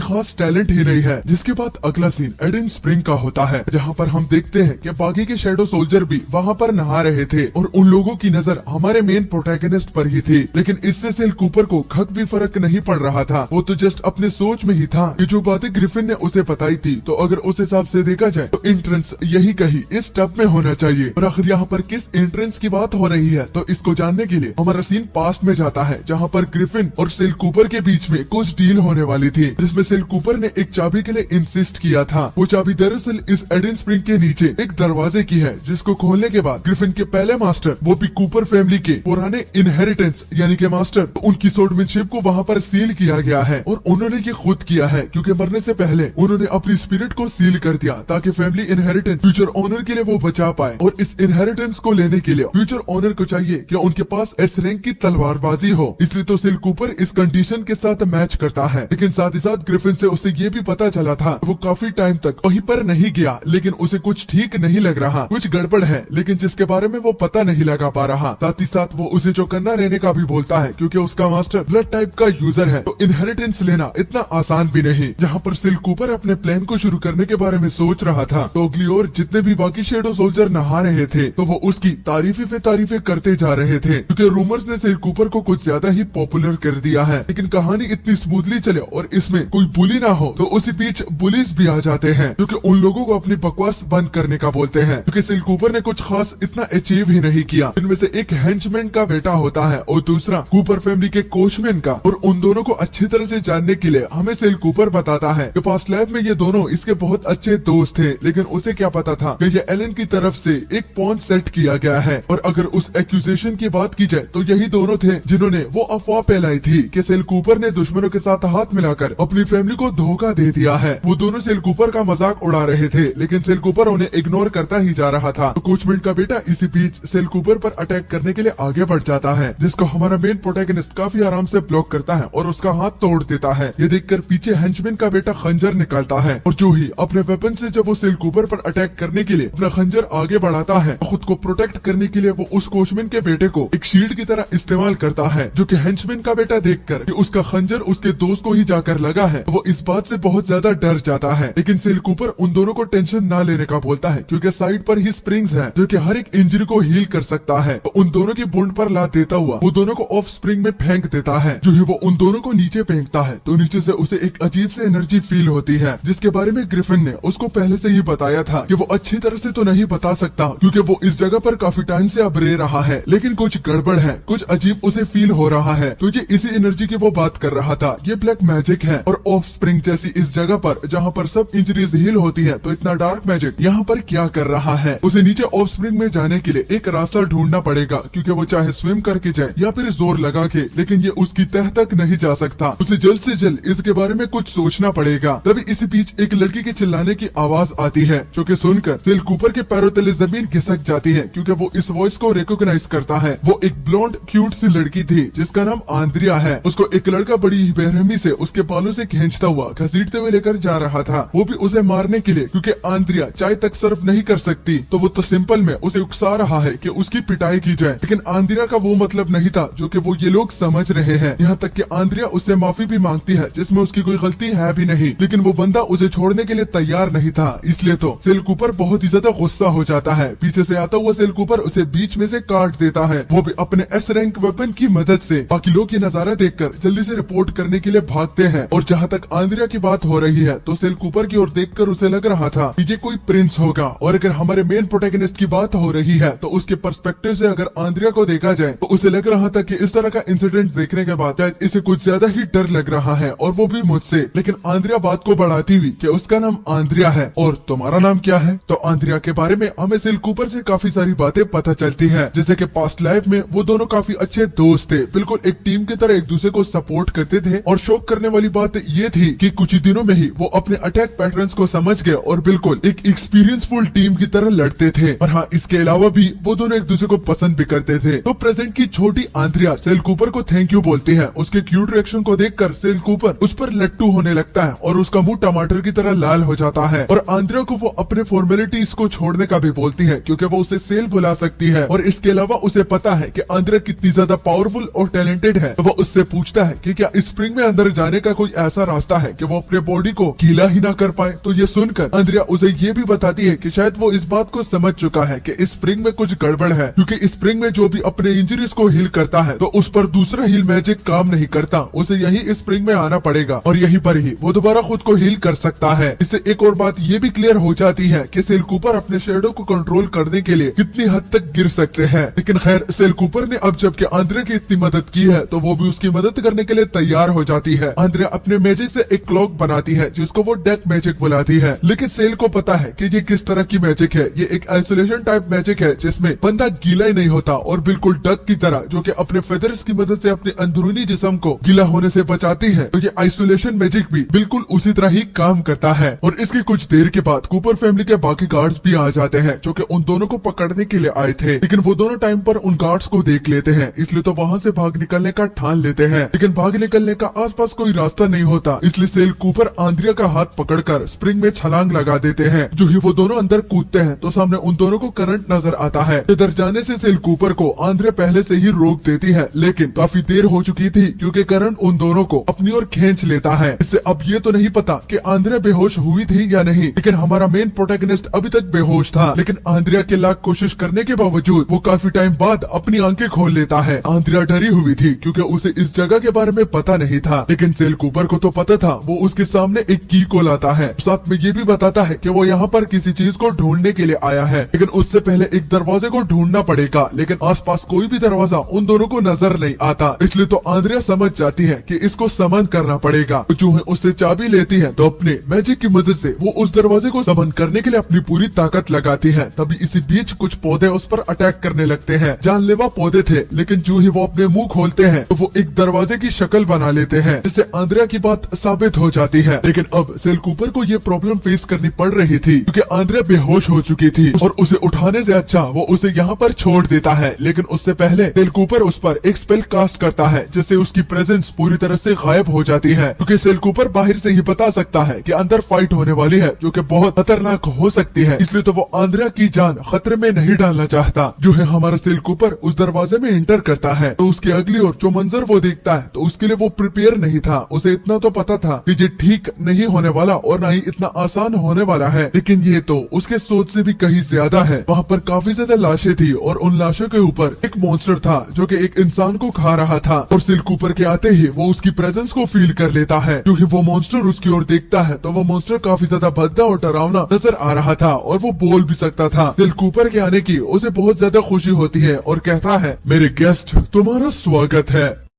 खास टैलेंट ही नहीं है। जिसके बाद अगला सीन एडन स्प्रिंग का होता है, जहाँ पर हम देखते हैं कि बाकी के शैडो सोल्जर भी वहाँ पर नहा रहे थे और उन लोगों की नजर हमारे मेन प्रोटैगनिस्ट पर ही थी। लेकिन इससे सेल कूपर को खक भी फर्क नहीं पड़ रहा था, वो तो जस्ट अपने सोच में ही था कि जो बातें ग्रिफिन ने उसे बताई थी, तो अगर उस हिसाब से देखा जाए तो एंट्रेंस यही कहीं इस टब में होना चाहिए। और आखिर यहाँ पर किस एंट्रेंस की बात हो रही है, तो इसको जानने के लिए हमारा सीन पास्ट में जाता है, जहाँ पर ग्रिफिन और सेल कूपर के बीच में कुछ डील होने वाली थी, जिसमें सेल कूपर ने एक चाबी के लिए इंसिस्ट किया था। वो चाबी दरअसल इस एडन स्प्रिंग के नीचे एक दरवाजे की है, जिसको खोलने के बाद ग्रिफिन के पहले मास्टर, वो भी कूपर फैमिली के पुराने इनहेरिटेंस यानी के मास्टर, उनकी सोर्डमैनशिप को वहाँ पर सील किया गया है। और उन्होंने ये खुद किया है, क्योंकि मरने से पहले उन्होंने अपनी स्पिरिट को सील कर दिया ताकि फैमिली इनहेरिटेंस फ्यूचर ऑनर के लिए वो बचा पाए। और इस इनहेरिटेंस को लेने के लिए फ्यूचर ऑनर को चाहिए कि उनके पास एस रैंक की तलवारबाजी हो, इसलिए तो सिल कूपर इस कंडीशन के साथ मैच करता है। लेकिन साथ ही साथ ग्रिफिन से उसे ये भी पता चला था वो काफी टाइम तक वहीं पर नहीं गया, लेकिन उसे कुछ ठीक नहीं लग रहा, कुछ गड़बड़ है, लेकिन जिसके बारे में वो पता नहीं लगा पा रहा। साथ ही साथ वो उसे चौकन्ना रहने का भी बोलता है क्योंकि उसका मास्टर ब्लड टाइप का यूजर है, तो इनहेरिटेंस लेना इतना आसान भी नहीं। जहाँ पर सिल कूपर अपने प्लान को शुरू करने के बारे में सोच रहा था, तो अगली ओर जितने भी बाकी शेडो सोल्जर नहा रहे थे तो वो उसकी तारीफे पे तारीफे करते जा रहे थे, क्योंकि रूमर्स ने सिल कूपर को कुछ ज्यादा ही पॉपुलर कर दिया है। लेकिन कहानी इतनी स्मूथली चले और इसमें कोई बुली ना हो तो उसी बीच पुलिस भी आ जाते हैं, क्योंकि उन लोगों को अपनी बकवास बंद करने का बोलते हैं, क्योंकि सिल कूपर ने कुछ खास इतना अचीव ही नहीं किया। इनमें से एक हेंचमैन का बेटा होता है और दूसरा कूपर फैमिली के कोचमैन का। और उन दोनों को अच्छी तरह से जानने के लिए हमें सिल कूपर बताता है कि पास्ट लाइफ में ये दोनों इसके बहुत अच्छे दोस्त थे, लेकिन उसे क्या पता था कि ये एलन की तरफ से एक पॉन सेट किया गया है। और अगर उस एक्यूजेशन की बात की जाए तो यही दोनों थे जिन्होंने वो अफवाह फैलाई थी कि सिल कूपर ने दुश्मनों के साथ हाथ मिलाकर अपनी फैमिली को धोखा दे दिया है। वो दोनों सिल कूपर का मजाक उड़ा रहे थे, लेकिन सिल कूपर उन्हें इग्नोर करता ही जा रहा था। तो कोचमैन का बेटा इसी बीच सिल कूपर पर अटैक करने के लिए आगे बढ़ जाता है, जिसको हमारा मेन प्रोटैगनिस्ट काफी आराम से ब्लॉक करता है और उसका हाथ तोड़ देता है। ये देखकर पीछे हेंचमैन का बेटा खंजर निकालता है और जो ही अपने वेपन से जब वो सिल कूपर पर अटैक करने के लिए अपना खंजर आगे बढ़ाता है, खुद को प्रोटेक्ट करने के लिए वो उस कोचमैन के बेटे को एक शील्ड की तरह इस्तेमाल करता है, जो कि हेंचमैन का बेटा देखकर कि उसका खंजर उसके दोस्त को ही जाकर लगा है, वो इस बात से बहुत ज्यादा डर जाता है। लेकिन सिल कूपर उन दोनों को टेंशन ना लेने का बोलता है, क्योंकि साइड पर ही स्प्रिंग्स है जो कि हर एक इंजरी को हील कर सकता है। तो उन दोनों की बूंद पर लात देता हुआ वो दोनों को ऑफ स्प्रिंग में फेंक देता है। जो ही वो उन दोनों को नीचे फेंकता है तो नीचे से उसे एक अजीब से एनर्जी फील होती है, जिसके बारे में ग्रिफिन ने उसको पहले से ही बताया था कि वो अच्छी तरह से तो नहीं बता सकता, क्योंकि वो इस जगह पर काफी टाइम से अब रह रहा है, लेकिन कुछ गड़बड़ है, कुछ अजीब उसे फील हो रहा है। तो ये इसी एनर्जी की वो बात कर रहा था। ये ब्लैक मैजिक है और ऑफ स्प्रिंग जैसी इस जगह पर जहाँ पर सब इंजरीज हील होती है, तो इतना डार्क मैजिक यहाँ पर क्या कर रहा है। उसे नीचे ऑफ स्प्रिंग में जाने के लिए एक रास्ता ढूंढना पड़ेगा, क्योंकि वो चाहे स्विम करके जाए या फिर जोर लगा के, लेकिन ये उसकी तह तक नहीं जा सकता। उसे जल्द से जल्द इसके बारे में कुछ सोचना पड़ेगा। तभी इसी बीच एक लड़की के चिल्लाने की आवाज आती है, जो कि सुनकर सिल कूपर के पैरों तले जमीन घिसक जाती है, क्योंकि वो इस वॉइस को रिकॉग्नाइज करता है। वो एक ब्लॉन्ड क्यूट सी लड़की थी जिसका नाम आंद्रिया है। उसको एक लड़का बड़ी बेरहमी से उसके बालों से खींचता हुआ घसीटते हुए लेकर जा रहा था, वो भी उसे मारने के लिए, क्योंकि आंद्रिया चाय तक सर्व नहीं कर सकती, तो वो तो सिंपल में उसे उकसा रहा है कि उसकी पिटाई की जाए। लेकिन आंद्रिया का वो मतलब नहीं था जो कि वो ये लोग समझ रहे हैं। यहाँ तक कि आंद्रिया उससे माफी भी मांगती है, जिसमें उसकी कोई गलती है भी नहीं, लेकिन वो बंदा उसे छोड़ने के लिए तैयार नहीं था। इसलिए तो सिल कूपर बहुत ही ज्यादा गुस्सा हो जाता है। पीछे से आता हुआ सिल कूपर उसे बीच में से काट देता है, वो भी अपने एस रैंक वेपन की मदद से। बाकी लोग ये नजारा देखकर जल्दी से रिपोर्ट करने के लिए भागते हैं। और जहाँ तक आंद्रिया की बात हो रही है, तो सिल कूपर की ओर देखकर उसे लग रहा था कि ये कोई प्रिंस होगा। और अगर हमारे मेन प्रोटैगनिस्ट की बात हो रही है, तो उसके पर्सपेक्टिव से अगर आंद्रिया को देखा जाए तो उसे लग रहा था कि इस तरह का इंसिडेंट देखने के बाद शायद इसे कुछ ज्यादा ही डर लग रहा है, और वो भी मुझसे। लेकिन आंद्रिया बात को बढ़ाती हुई कि उसका नाम आंद्रिया है और तुम्हारा नाम क्या है। तो आंद्रिया के बारे में हमें सिल कूपर से काफी सारी बातें पता चलती है, जैसे कि पास्ट लाइफ में वो दोनों काफी अच्छे दोस्त थे, बिल्कुल एक टीम की तरह एक दूसरे को सपोर्ट करते थे। और शौक करने वाली बात ये थी कि कुछ ही दिनों में ही वो अपने अटैक पैटर्न्स को समझ गए और बिल्कुल एक एक्सपीरियंसफुल टीम की तरह लड़ते थे। और हाँ, इसके अलावा भी वो दोनों एक दूसरे को पसंद भी करते थे। तो प्रेजेंट की छोटी आंद्रिया सिल कूपर को थैंक यू बोलती है। उसके क्यूट रिएक्शन को देखकर सिल कूपर उस पर लट्टू होने लगता है और उसका मुंह टमाटर की तरह लाल हो जाता है। और आंद्रिया को वो अपने फॉर्मेलिटीज को छोड़ने का भी बोलती है, क्योंकि वो उसे सेल बुला सकती है। और इसके अलावा उसे पता है कि आंद्रिया कितनी ज्यादा पावरफुल और टैलेंटेड है। तो वो उससे पूछता है कि क्या स्प्रिंग में अंदर जाने का कोई ऐसा रास्ता है कि वो अपने बॉडी को गीला ही ना कर पाए। तो ये सुनकर आंद्रिया उसे ये भी बताती है कि शायद वो इस बात को समझ चुका है कि इस स्प्रिंग में कुछ गड़बड़ है, क्योंकि स्प्रिंग में जो भी अपने इंजरीज को हील करता है तो उस पर दूसरा हील मैजिक काम नहीं करता, उसे यही स्प्रिंग में आना पड़ेगा और यहीं पर ही वो दोबारा खुद को हील कर सकता है। इससे एक और बात ये भी क्लियर हो जाती है कि सिल कूपर अपने शेडो को कंट्रोल करने के लिए कितनी हद तक गिर सकते हैं। लेकिन खैर, सिल कूपर ने अब जबकि आंद्रिया की इतनी मदद की है तो वो भी उसकी मदद करने के लिए तैयार हो जाती है। आंद्रिया अपने मैजिक से एक क्लॉक बनाती है जिसको वो डेक मैजिक बुलाती है। लेकिन सेल को पता है कि ये किस तरह की मैजिक है। ये एक आइसोलेशन टाइप मैजिक है जिसमें बंदा गीला ही नहीं होता और बिल्कुल डक की तरह, जो कि अपने फेदर्स की मदद से अपने अंदरूनी जिस्म को गीला होने से बचाती है। तो ये आइसोलेशन मैजिक भी बिल्कुल उसी तरह ही काम करता है। और इसकी कुछ देर के बाद कूपर फैमिली के बाकी गार्ड्स भी आ जाते हैं जो कि उन दोनों को पकड़ने के लिए आए थे, लेकिन वो दोनों टाइम पर उन गार्ड्स को देख लेते हैं, इसलिए तो वहाँ से भाग निकलने का ठान लेते हैं। लेकिन भाग निकलने का आसपास कोई रास्ता नहीं होता, इसलिए सेल कूपर आंद्रिया का हाथ पकड़कर स्प्रिंग में छलांग लगा देते हैं। जो ही वो दोनों अंदर कूदते हैं तो सामने उन दोनों को करंट नजर आता है। इधर जाने से सेल कूपर को आंद्रिया पहले से ही रोक देती है, लेकिन काफी देर हो चुकी थी क्योंकि करंट उन दोनों को अपनी ओर खींच लेता है। इससे अब ये तो नहीं पता कि आंद्रिया बेहोश हुई थी या नहीं, लेकिन हमारा मेन प्रोटैगनिस्ट अभी तक बेहोश था। लेकिन आंद्रिया के लाख कोशिश करने के बावजूद वो काफी टाइम बाद अपनी आंखें खोल लेता है। आंद्रिया डरी हुई थी क्योंकि उसे इस जगह के बारे में पता नहीं था, लेकिन सेल कूपर को तो पता था। वो उसके सामने एक की को लाता है, साथ में ये भी बताता है कि वो यहाँ पर किसी चीज को ढूंढने के लिए आया है, लेकिन उससे पहले एक दरवाजे को ढूंढना पड़ेगा। लेकिन आसपास कोई भी दरवाजा उन दोनों को नजर नहीं आता, इसलिए तो आंद्रिया समझ जाती है कि इसको समन करना पड़ेगा। जो है उससे चाबी लेती है तो अपने मैजिक की मदद से वो उस दरवाजे को समन करने के लिए अपनी पूरी ताकत लगाती है। तभी इसी बीच कुछ पौधे उस पर अटैक करने लगते हैं। जानलेवा पौधे थे, लेकिन जो ही वो अपने मुंह खोलते हैं तो वो एक दरवाजे की शक्ल बना लेते हैं, जिससे आंद्रिया की बात साबित हो जाती है। लेकिन अब सेल कूपर को ये प्रॉब्लम फेस करनी पड़ रही थी क्योंकि आंद्रिया बेहोश हो चुकी थी और उसे उठाने से अच्छा वो उसे यहाँ पर छोड़ देता है। लेकिन उससे पहले सेल कूपर उस पर एक स्पेल कास्ट करता है, जिससे उसकी प्रेजेंस पूरी तरह से गायब हो जाती है। क्योंकि सेल कूपर बाहर से ही बता सकता है कि अंदर फाइट होने वाली है जो कि बहुत खतरनाक हो सकती है, इसलिए तो वो आंद्रिया की जान खतरे में नहीं डालना चाहता। जो है हमारा सेल कूपर उस दरवाजे में एंटर करता है तो उसकी अगली ओर जो मंजर वो देखता है तो उसके लिए वो प्रिपेयर नहीं था। उसे इतना तो पता था कि ये ठीक नहीं होने वाला और न ही इतना आसान होने वाला है, लेकिन ये तो उसके सोच से भी कहीं ज्यादा है। वहाँ पर काफी ज्यादा लाशें थी और उन लाशों के ऊपर एक मॉन्स्टर था जो कि एक इंसान को खा रहा था, और सेल कूपर के आते ही वो उसकी प्रेजेंस को फील कर लेता है। जो ही वो मॉन्स्टर उसकी ओर देखता है तो वो मॉन्स्टर काफी ज्यादा भद्दा और डरावना नजर आ रहा था और वो बोल भी सकता था। सेल कूपर के आने की उसे बहुत ज्यादा खुशी होती है और कहता है, मेरे गेस्ट तुम्हारा स्वागत है।